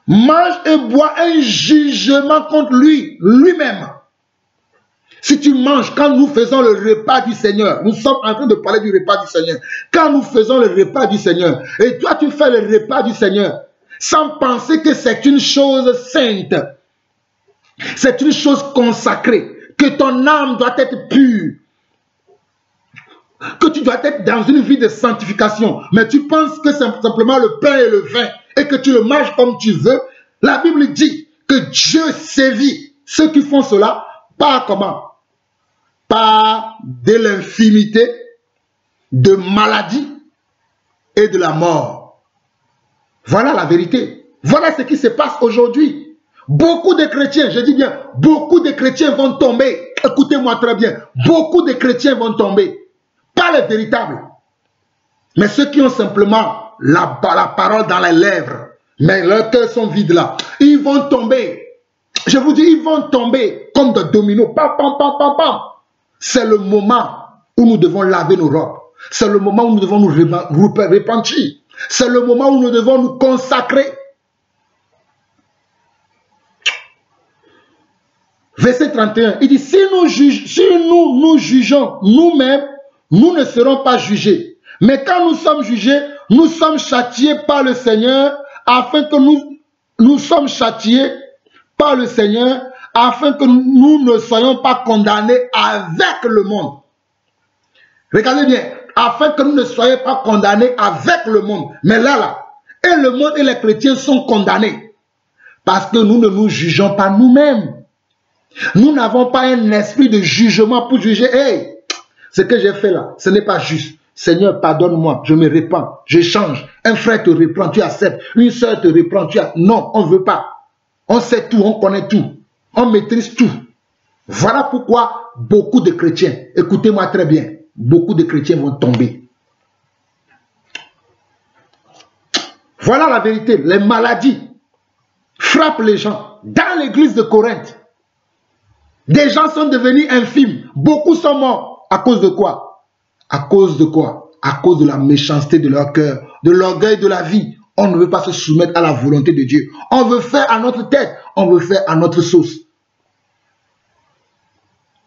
Speaker 1: mange et boit un jugement contre lui-même. Si tu manges, quand nous faisons le repas du Seigneur, nous sommes en train de parler du repas du Seigneur. Quand nous faisons le repas du Seigneur, et toi tu fais le repas du Seigneur, sans penser que c'est une chose sainte, c'est une chose consacrée, que ton âme doit être pure, que tu dois être dans une vie de sanctification, mais tu penses que c'est simplement le pain et le vin, et que tu le manges comme tu veux. La Bible dit que Dieu sévit ceux qui font cela par comment? Par de l'infimité, de maladie et de la mort. Voilà la vérité. Voilà ce qui se passe aujourd'hui. Beaucoup de chrétiens, je dis bien, beaucoup de chrétiens vont tomber. Écoutez-moi très bien. Beaucoup de chrétiens vont tomber. Pas les véritables. Mais ceux qui ont simplement la parole dans les lèvres, mais leurs cœurs sont vides là. Ils vont tomber. Je vous dis, ils vont tomber comme des dominos. Pam, pam, pam, pam, pam. C'est le moment où nous devons laver nos robes. C'est le moment où nous devons nous repentir. C'est le moment où nous devons nous consacrer. Verset 31, il dit, si nous jugeons nous-mêmes, nous ne serons pas jugés. Mais quand nous sommes jugés, nous sommes châtiés par le Seigneur, afin que nous sommes châtiés par le Seigneur, afin que nous ne soyons pas condamnés avec le monde. Regardez bien, afin que nous ne soyons pas condamnés avec le monde. Mais là, et le monde et les chrétiens sont condamnés. Parce que nous ne nous jugeons pas nous-mêmes. Nous n'avons pas un esprit de jugement pour juger. Hey, ce que j'ai fait là, ce n'est pas juste. Seigneur, pardonne-moi, je me répands, je change. Un frère te reprend, tu acceptes. Une soeur te reprend, tu acceptes. Non, on ne veut pas. On sait tout, on connaît tout. On maîtrise tout. Voilà pourquoi beaucoup de chrétiens, écoutez-moi très bien, beaucoup de chrétiens vont tomber. Voilà la vérité. Les maladies frappent les gens. Dans l'église de Corinthe, des gens sont devenus infimes. Beaucoup sont morts. À cause de quoi? À cause de quoi? À cause de la méchanceté de leur cœur, de l'orgueil de la vie. On ne veut pas se soumettre à la volonté de Dieu. On veut faire à notre tête. On veut faire à notre sauce.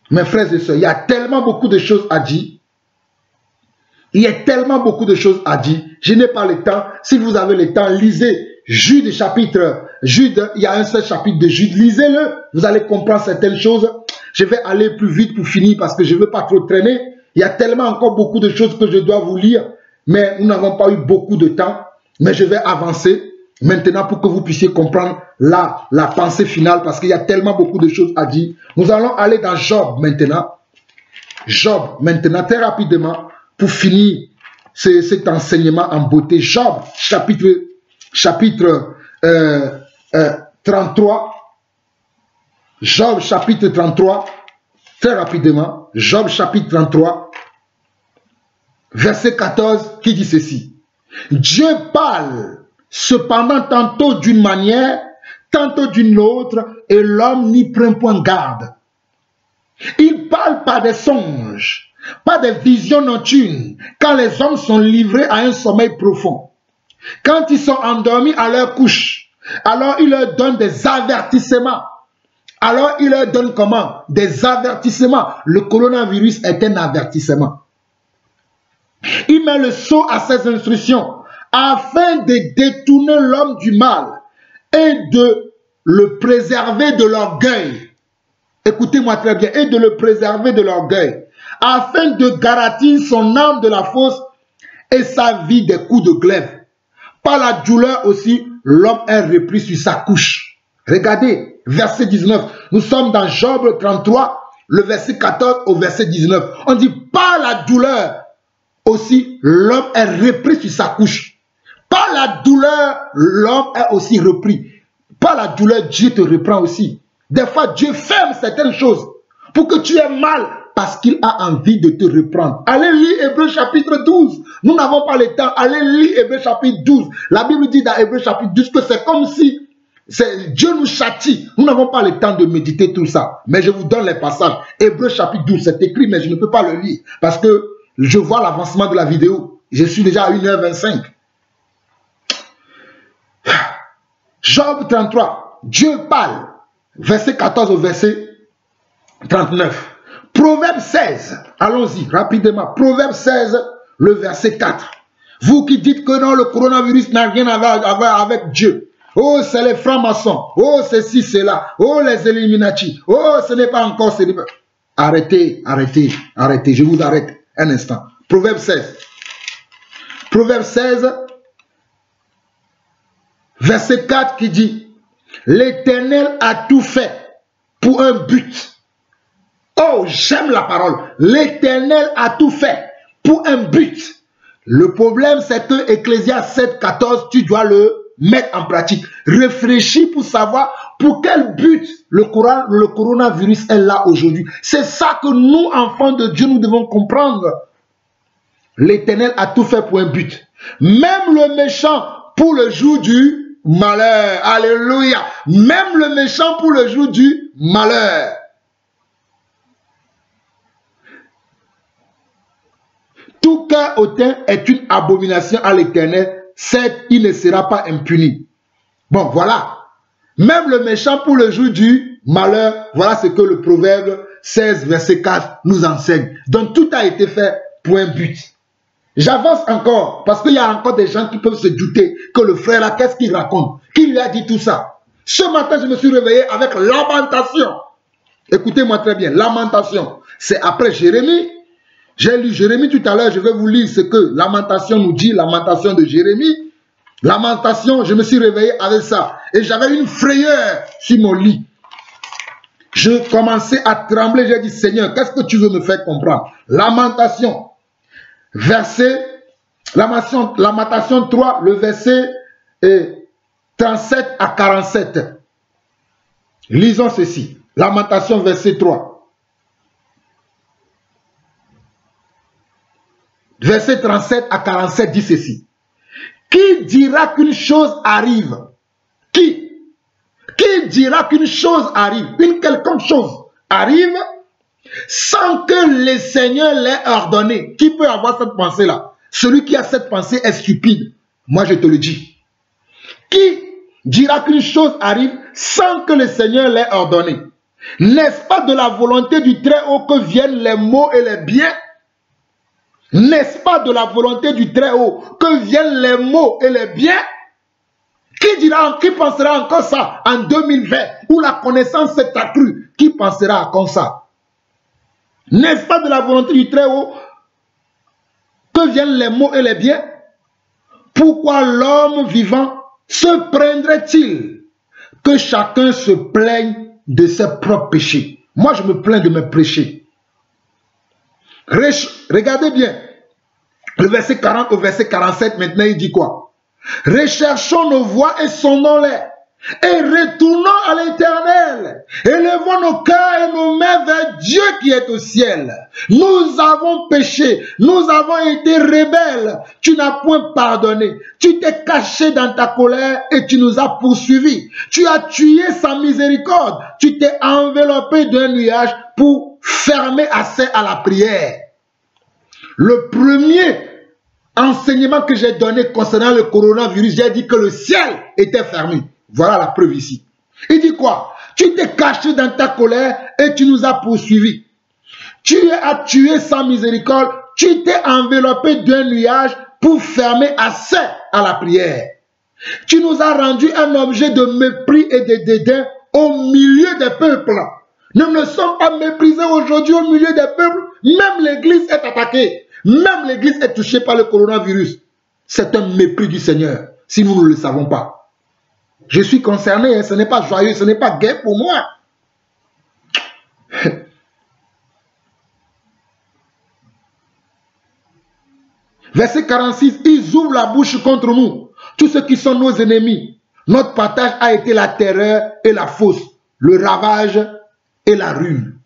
Speaker 1: Mes frères et sœurs, il y a tellement beaucoup de choses à dire. Il y a tellement beaucoup de choses à dire. Je n'ai pas le temps. Si vous avez le temps, lisez Jude chapitre. Jude, il y a un seul chapitre de Jude. Lisez-le. Vous allez comprendre certaines choses. Je vais aller plus vite pour finir parce que je ne veux pas trop traîner. Il y a tellement encore beaucoup de choses que je dois vous lire. Mais nous n'avons pas eu beaucoup de temps. Mais je vais avancer maintenant pour que vous puissiez comprendre la pensée finale parce qu'il y a tellement beaucoup de choses à dire. Nous allons aller dans Job maintenant. Job maintenant, très rapidement, pour finir cet enseignement en beauté. Job, chapitre 33. Job, chapitre 33. Très rapidement. Job, chapitre 33. Verset 14, qui dit ceci. Dieu parle cependant tantôt d'une manière, tantôt d'une autre, et l'homme n'y prend point garde. Il parle par des songes, pas des visions nocturnes, quand les hommes sont livrés à un sommeil profond. Quand ils sont endormis à leur couche, alors il leur donne des avertissements. Alors il leur donne comment? Des avertissements. Le coronavirus est un avertissement. Il met le sceau à ses instructions afin de détourner l'homme du mal et de le préserver de l'orgueil. Écoutez-moi très bien. Et de le préserver de l'orgueil. Afin de garantir son âme de la fosse et sa vie des coups de glaive. Par la douleur aussi, l'homme est repris sur sa couche. Regardez, verset 19. Nous sommes dans Job 33, le verset 14 au verset 19. On dit, par la douleur aussi, l'homme est repris sur sa couche. Par la douleur, l'homme est aussi repris. Par la douleur, Dieu te reprend aussi. Des fois, Dieu ferme certaines choses pour que tu aies mal parce qu'il a envie de te reprendre. Allez lire Hébreux chapitre 12. Nous n'avons pas le temps. Allez lire Hébreux chapitre 12. La Bible dit dans Hébreux chapitre 12 que c'est comme si Dieu nous châtie. Nous n'avons pas le temps de méditer tout ça. Mais je vous donne les passages. Hébreux chapitre 12, c'est écrit, mais je ne peux pas le lire parce que je vois l'avancement de la vidéo. Je suis déjà à 1h25. Job 33, Dieu parle. Verset 14 au verset 39. Proverbe 16, allons-y rapidement. Proverbe 16, le verset 4. Vous qui dites que non, le coronavirus n'a rien à voir avec Dieu. Oh, c'est les francs-maçons. Oh, ceci, cela. Oh, les Illuminati. Oh, ce n'est pas encore célibataire. Arrêtez, arrêtez, arrêtez. Je vous arrête un instant. Proverbe 16. Proverbe 16, verset 4 qui dit, l'Éternel a tout fait pour un but. Oh, j'aime la parole. L'Éternel a tout fait pour un but. Le problème, c'est que Ecclésiaste 7, 14, tu dois le mettre en pratique. Réfléchis pour savoir pour quel but le coronavirus est là aujourd'hui. C'est ça que nous, enfants de Dieu, nous devons comprendre. L'Éternel a tout fait pour un but. Même le méchant pour le jour du malheur. Alléluia. Même le méchant pour le jour du malheur. Tout cœur hautain est une abomination à l'Éternel, certes, il ne sera pas impuni. Bon, voilà. Même le méchant pour le jour du malheur, voilà ce que le Proverbe 16, verset 4 nous enseigne. Donc, tout a été fait pour un but. J'avance encore, parce qu'il y a encore des gens qui peuvent se douter que le frère là, qu'est-ce qu'il raconte? Qui lui a dit tout ça? Ce matin, je me suis réveillé avec lamentation. Écoutez-moi très bien, lamentation. C'est après Jérémie. J'ai lu Jérémie tout à l'heure, je vais vous lire ce que Lamentation nous dit, Lamentation de Jérémie. Lamentation, je me suis réveillé avec ça. Et j'avais une frayeur sur mon lit. Je commençais à trembler, j'ai dit, Seigneur, qu'est-ce que tu veux me faire comprendre? Lamentation, Lamentation 3, le verset 37 à 47. Lisons ceci. Lamentation, verset 3. Verset 37 à 47 dit ceci. Qui dira qu'une chose arrive? Qui dira qu'une chose arrive? Une quelconque chose arrive sans que le Seigneur l'ait ordonné. Qui peut avoir cette pensée-là? Celui qui a cette pensée est stupide. Moi, je te le dis. Qui dira qu'une chose arrive sans que le Seigneur l'ait ordonné? N'est-ce pas de la volonté du Très-Haut que viennent les maux et les biens? N'est-ce pas de la volonté du Très-Haut que viennent les maux et les biens? Qui pensera encore ça en 2020 où la connaissance s'est accrue? Qui pensera encore ça? N'est-ce pas de la volonté du Très-Haut que viennent les maux et les biens? Pourquoi l'homme vivant se plaindrait-il que chacun se plaigne de ses propres péchés? Moi, je me plains de mes péchés. Regardez bien, le verset 40 au verset 47, maintenant il dit quoi? Recherchons nos voies et sondons-les, et retournons à l'Éternel, élevons nos cœurs et nos mains vers Dieu qui est au ciel. Nous avons péché, nous avons été rebelles, tu n'as point pardonné, tu t'es caché dans ta colère et tu nous as poursuivis. Tu as tué sa miséricorde, tu t'es enveloppé d'un nuage pour fermer assez à la prière. Le premier enseignement que j'ai donné concernant le coronavirus, j'ai dit que le ciel était fermé. Voilà la preuve ici. Il dit quoi? Tu t'es caché dans ta colère et tu nous as poursuivis. Tu as tué sans miséricorde. Tu t'es enveloppé d'un nuage pour fermer assez à la prière. Tu nous as rendu un objet de mépris et de dédain au milieu des peuples. Nous ne sommes pas méprisés aujourd'hui au milieu des peuples. Même l'église est attaquée. Même l'église est touchée par le coronavirus. C'est un mépris du Seigneur, si nous ne le savons pas. Je suis concerné, hein, ce n'est pas joyeux, ce n'est pas gai pour moi. Verset 46, ils ouvrent la bouche contre nous. Tous ceux qui sont nos ennemis. Notre partage a été la terreur et la fosse, le ravage et la ruine.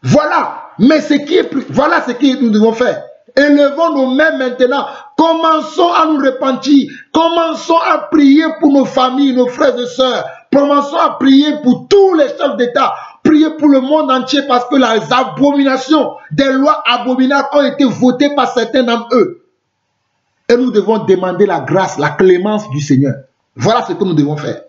Speaker 1: Voilà, mais ce qui est plus, voilà ce que nous devons faire. Élevons nos mains maintenant. Commençons à nous repentir. Commençons à prier pour nos familles, nos frères et sœurs. Commençons à prier pour tous les chefs d'État. Prier pour le monde entier parce que les abominations, des lois abominables ont été votées par certains d'entre eux. Et nous devons demander la grâce, la clémence du Seigneur. Voilà ce que nous devons faire.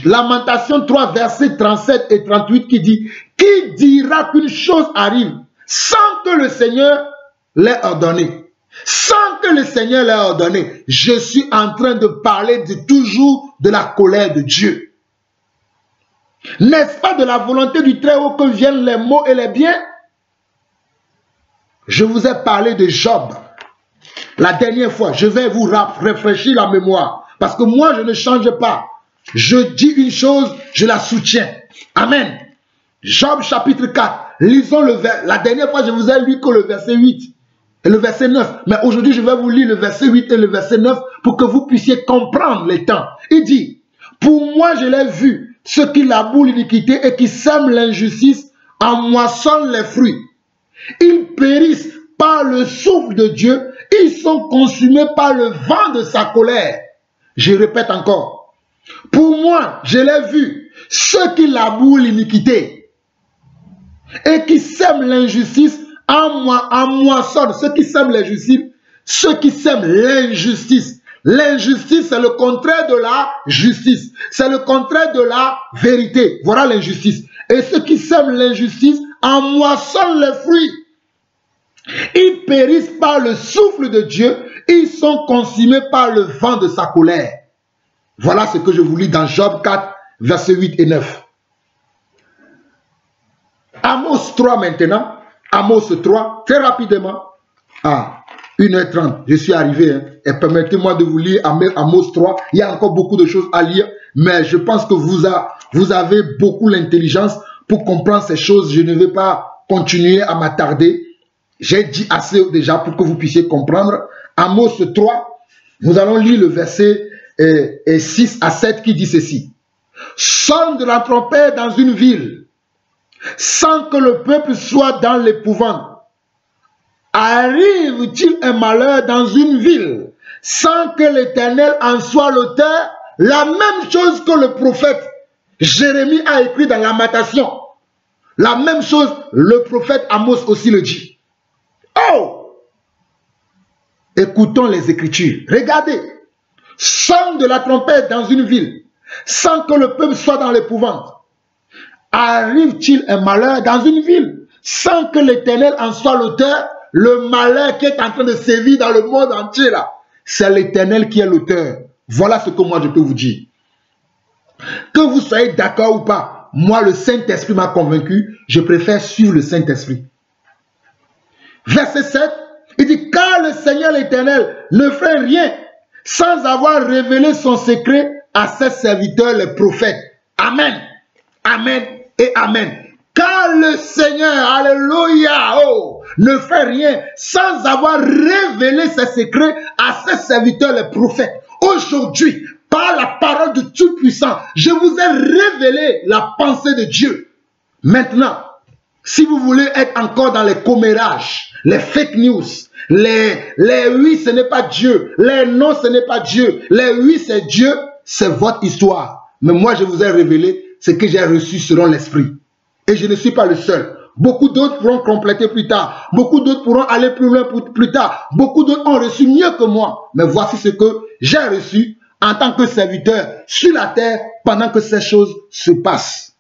Speaker 1: Lamentation 3, versets 37 et 38 qui dit « Qui dira qu'une chose arrive sans que le Seigneur l'ait ordonné ?» Sans que le Seigneur l'ait ordonné. Je suis en train de parler toujours de la colère de Dieu. N'est-ce pas de la volonté du Très-Haut que viennent les maux et les biens? Je vous ai parlé de Job. La dernière fois, je vais vous rafraîchir la mémoire. Parce que moi, je ne change pas. Je dis une chose, je la soutiens. Amen. Job chapitre 4. Lisons le verset. La dernière fois, je vous ai lu que le verset 8 et le verset 9. Mais aujourd'hui, je vais vous lire le verset 8 et le verset 9 pour que vous puissiez comprendre les temps. Il dit, pour moi, je l'ai vu, ceux qui labourent l'iniquité et qui sèment l'injustice en moissonnent les fruits. Ils périssent par le souffle de Dieu. Ils sont consumés par le vent de sa colère. Je répète encore. Pour moi, je l'ai vu, ceux qui labourent l'iniquité et qui sèment l'injustice en moissonnent. Ceux qui sèment l'injustice, ceux qui sèment l'injustice. L'injustice, c'est le contraire de la justice. C'est le contraire de la vérité. Voilà l'injustice. Et ceux qui sèment l'injustice en moissonnent les fruits. Ils périssent par le souffle de Dieu. Ils sont consumés par le vent de sa colère. Voilà ce que je vous lis dans Job 4, versets 8 et 9. Amos 3 maintenant. Amos 3, très rapidement. Ah, 1h30, je suis arrivé. Hein, et permettez-moi de vous lire Amos 3. Il y a encore beaucoup de choses à lire. Mais je pense que vous avez beaucoup l'intelligence pour comprendre ces choses. Je ne vais pas continuer à m'attarder. J'ai dit assez déjà pour que vous puissiez comprendre. Amos 3, nous allons lire le verset 6 à 7 qui dit ceci. Sonne de la trompette dans une ville, sans que le peuple soit dans l'épouvante. Arrive-t-il un malheur dans une ville, sans que l'Éternel en soit l'auteur? La même chose que le prophète Jérémie a écrit dans Lamentation. La même chose, le prophète Amos aussi le dit. Oh! Écoutons les Écritures. Regardez. Sonne de la trompette dans une ville, sans que le peuple soit dans l'épouvante. Arrive-t-il un malheur dans une ville, sans que l'Éternel en soit l'auteur? Le malheur qui est en train de sévir dans le monde entier là, c'est l'Éternel qui est l'auteur. Voilà ce que moi je peux vous dire. Que vous soyez d'accord ou pas, moi le Saint-Esprit m'a convaincu, je préfère suivre le Saint-Esprit. Verset 7, il dit, car le Seigneur l'Éternel ne fait rien sans avoir révélé son secret à ses serviteurs les prophètes. Amen. Amen et amen. Car le Seigneur, alléluia, oh, ne fait rien sans avoir révélé ses secrets à ses serviteurs les prophètes. Aujourd'hui, par la parole du Tout-Puissant, je vous ai révélé la pensée de Dieu. Maintenant, si vous voulez être encore dans les commérages, les fake news, les oui, ce n'est pas Dieu, les non, ce n'est pas Dieu, les oui, c'est Dieu, c'est votre histoire. Mais moi, je vous ai révélé ce que j'ai reçu selon l'Esprit. Et je ne suis pas le seul. Beaucoup d'autres pourront compléter plus tard. Beaucoup d'autres pourront aller plus loin plus tard. Beaucoup d'autres ont reçu mieux que moi. Mais voici ce que j'ai reçu en tant que serviteur sur la terre pendant que ces choses se passent.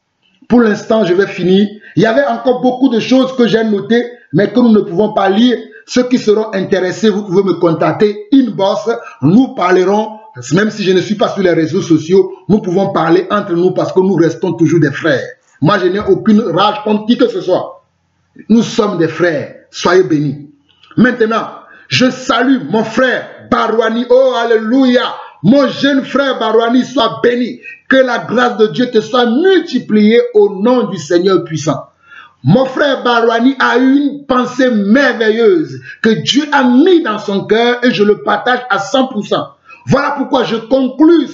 Speaker 1: Pour l'instant, je vais finir. Il y avait encore beaucoup de choses que j'ai notées, mais que nous ne pouvons pas lire. Ceux qui seront intéressés, vous pouvez me contacter. Inbox, nous parlerons, même si je ne suis pas sur les réseaux sociaux, nous pouvons parler entre nous parce que nous restons toujours des frères. Moi, je n'ai aucune rage contre qui que ce soit. Nous sommes des frères. Soyez bénis. Maintenant, je salue mon frère Barouani. Oh, alléluia. Mon jeune frère Barouani, sois béni. Que la grâce de Dieu te soit multipliée au nom du Seigneur puissant. Mon frère Barouani a eu une pensée merveilleuse que Dieu a mis dans son cœur et je le partage à 100%. Voilà pourquoi je conclus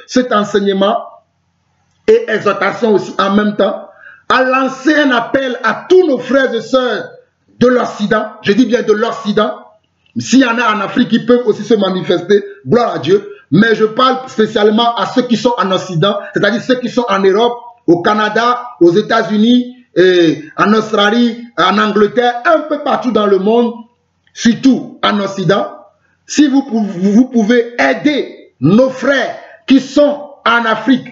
Speaker 1: cet enseignement et exhortation aussi en même temps, à lancer un appel à tous nos frères et sœurs de l'Occident, je dis bien de l'Occident, s'il y en a en Afrique qui peuvent aussi se manifester, gloire à Dieu, mais je parle spécialement à ceux qui sont en Occident, c'est-à-dire ceux qui sont en Europe, au Canada, aux États-Unis, en Australie, en Angleterre, un peu partout dans le monde, surtout en Occident. Si vous pouvez aider nos frères qui sont en Afrique,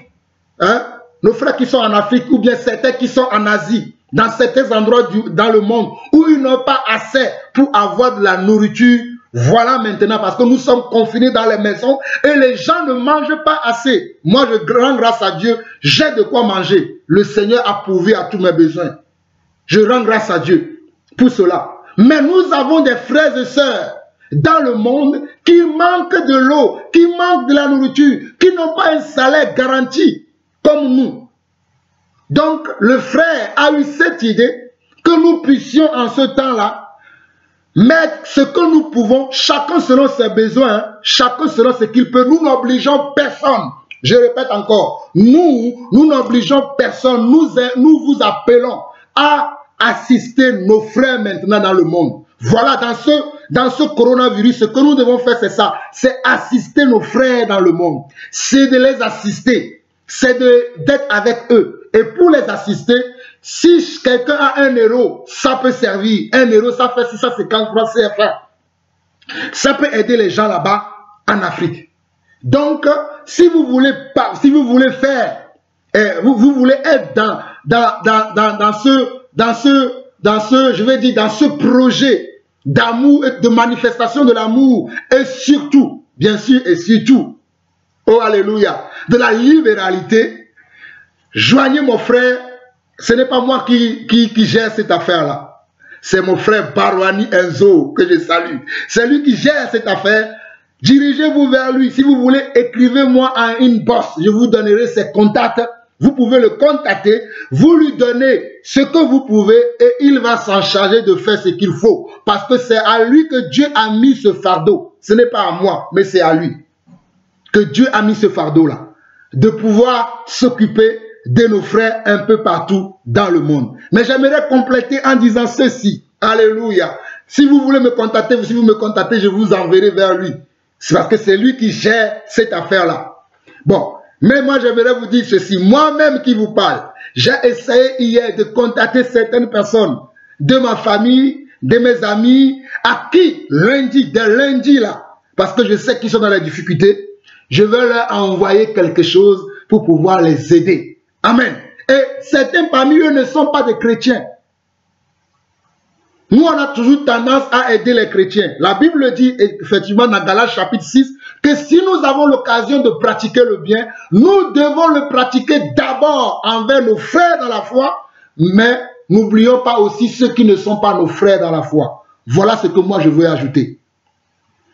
Speaker 1: hein, nos frères qui sont en Afrique ou bien certains qui sont en Asie, dans certains endroits dans le monde où ils n'ont pas assez pour avoir de la nourriture, voilà maintenant, parce que nous sommes confinés dans les maisons et les gens ne mangent pas assez. Moi, je rends grâce à Dieu, j'ai de quoi manger. Le Seigneur a pourvu à tous mes besoins. Je rends grâce à Dieu pour cela. Mais nous avons des frères et sœurs dans le monde qui manquent de l'eau, qui manquent de la nourriture, qui n'ont pas un salaire garanti comme nous. Donc, le frère a eu cette idée que nous puissions en ce temps-là mettre ce que nous pouvons, chacun selon ses besoins, chacun selon ce qu'il peut. Nous n'obligeons personne. Je répète encore, nous n'obligeons personne. Nous vous appelons à assister nos frères maintenant dans le monde. Voilà, dans ce coronavirus, ce que nous devons faire, c'est ça. C'est assister nos frères dans le monde. C'est de les assister. C'est d'être avec eux. Et pour les assister, si quelqu'un a 1 euro, ça peut servir. 1 euro, ça fait 650 francs CFA. Ça peut aider les gens là-bas en Afrique. Donc, si vous voulez faire, vous voulez être dans ce projet d'amour et de manifestation de l'amour, et surtout, bien sûr, et surtout, oh alléluia, de la libéralité, joignez mon frère. Ce n'est pas moi qui gère cette affaire-là. C'est mon frère Barouani Enzo que je salue. C'est lui qui gère cette affaire. Dirigez-vous vers lui. Si vous voulez, écrivez-moi en inbox. Je vous donnerai ses contacts. Vous pouvez le contacter. Vous lui donnez ce que vous pouvez et il va s'en charger de faire ce qu'il faut. Parce que c'est à lui que Dieu a mis ce fardeau. Ce n'est pas à moi, mais c'est à lui que Dieu a mis ce fardeau-là. De pouvoir s'occuper de nos frères un peu partout dans le monde. Mais j'aimerais compléter en disant ceci. Alléluia. Si vous voulez me contacter, si vous me contactez, je vous enverrai vers lui. C'est parce que c'est lui qui gère cette affaire-là. Bon, mais moi j'aimerais vous dire ceci. Moi-même qui vous parle, j'ai essayé hier de contacter certaines personnes de ma famille, de mes amis, à qui dès lundi là, parce que je sais qu'ils sont dans la difficulté, je vais leur envoyer quelque chose pour pouvoir les aider. Amen. Et certains parmi eux ne sont pas des chrétiens. Nous, on a toujours tendance à aider les chrétiens. La Bible dit, effectivement, dans Galates chapitre 6, que si nous avons l'occasion de pratiquer le bien, nous devons le pratiquer d'abord envers nos frères dans la foi, mais n'oublions pas aussi ceux qui ne sont pas nos frères dans la foi. Voilà ce que moi je veux ajouter.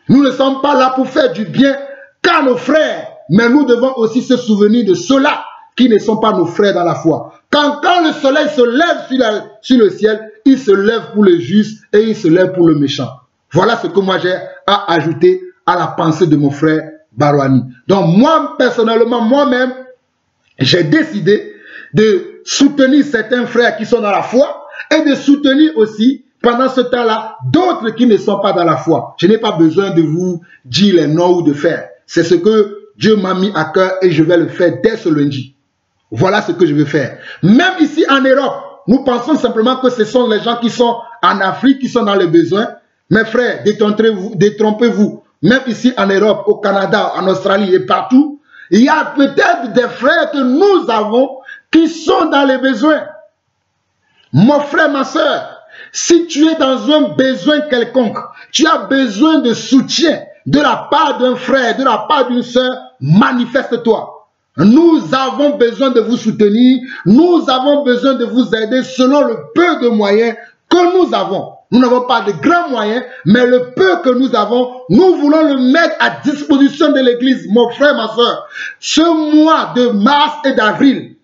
Speaker 1: Nous ne sommes pas là pour faire du bien qu'à nos frères, mais nous devons aussi se souvenir de ceux-là qui ne sont pas nos frères dans la foi. Quand le soleil se lève sur le ciel, il se lève pour le juste et il se lève pour le méchant. Voilà ce que moi j'ai à ajouter à la pensée de mon frère Barouani. Donc moi, personnellement, moi-même, j'ai décidé de soutenir certains frères qui sont dans la foi et de soutenir aussi, pendant ce temps-là, d'autres qui ne sont pas dans la foi. Je n'ai pas besoin de vous dire les noms ou de faire. C'est ce que Dieu m'a mis à cœur et je vais le faire dès ce lundi. Voilà ce que je vais faire. Même ici en Europe, nous pensons simplement que ce sont les gens qui sont en Afrique, qui sont dans les besoins. Mes frères, détrompez-vous. Même ici en Europe, au Canada, en Australie et partout, il y a peut-être des frères que nous avons qui sont dans les besoins. Mon frère, ma soeur, si tu es dans un besoin quelconque, tu as besoin de soutien de la part d'un frère, de la part d'une soeur, manifeste-toi. Nous avons besoin de vous soutenir, nous avons besoin de vous aider selon le peu de moyens que nous avons. Nous n'avons pas de grands moyens, mais le peu que nous avons, nous voulons le mettre à disposition de l'Église. Mon frère, ma soeur, ce mois de mars et d'avril,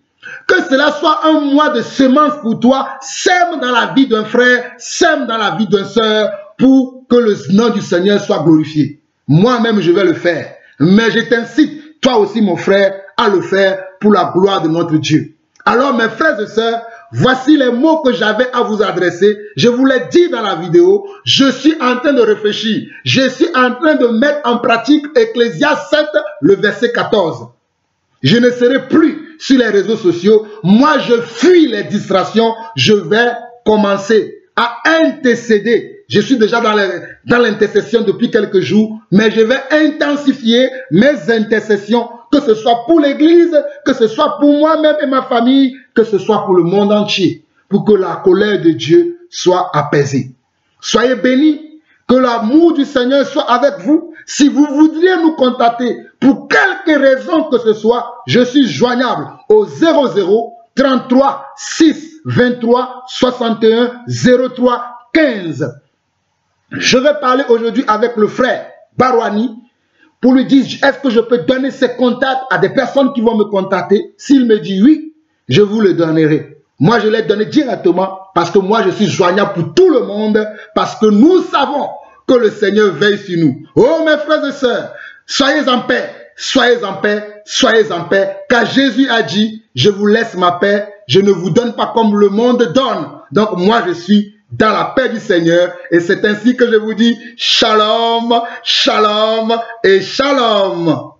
Speaker 1: que cela soit un mois de semence pour toi, sème dans la vie d'un frère, sème dans la vie d'une soeur, pour que le nom du Seigneur soit glorifié. Moi-même, je vais le faire. Mais je t'incite, toi aussi, mon frère, à le faire pour la gloire de notre Dieu. Alors, mes frères et sœurs, voici les mots que j'avais à vous adresser. Je vous l'ai dit dans la vidéo. Je suis en train de réfléchir. Je suis en train de mettre en pratique Ecclésiaste 7, le verset 14. Je ne serai plus sur les réseaux sociaux. Moi, je fuis les distractions. Je vais commencer à intercéder. Je suis déjà dans l'intercession depuis quelques jours, mais je vais intensifier mes intercessions, que ce soit pour l'Église, que ce soit pour moi-même et ma famille, que ce soit pour le monde entier, pour que la colère de Dieu soit apaisée. Soyez bénis, que l'amour du Seigneur soit avec vous. Si vous voudriez nous contacter pour quelque raison que ce soit, je suis joignable au 00 33 6 23 61 03 15. Je vais parler aujourd'hui avec le frère Barouani pour lui dire, est-ce que je peux donner ses contacts à des personnes qui vont me contacter? S'il me dit oui, je vous le donnerai. Moi, je l'ai donné directement parce que moi, je suis joignable pour tout le monde, parce que nous savons que le Seigneur veille sur nous. Oh, mes frères et sœurs, soyez en paix, soyez en paix, soyez en paix, car Jésus a dit, je vous laisse ma paix, je ne vous donne pas comme le monde donne. Donc, moi, je suis dans la paix du Seigneur, et c'est ainsi que je vous dis shalom, shalom et shalom.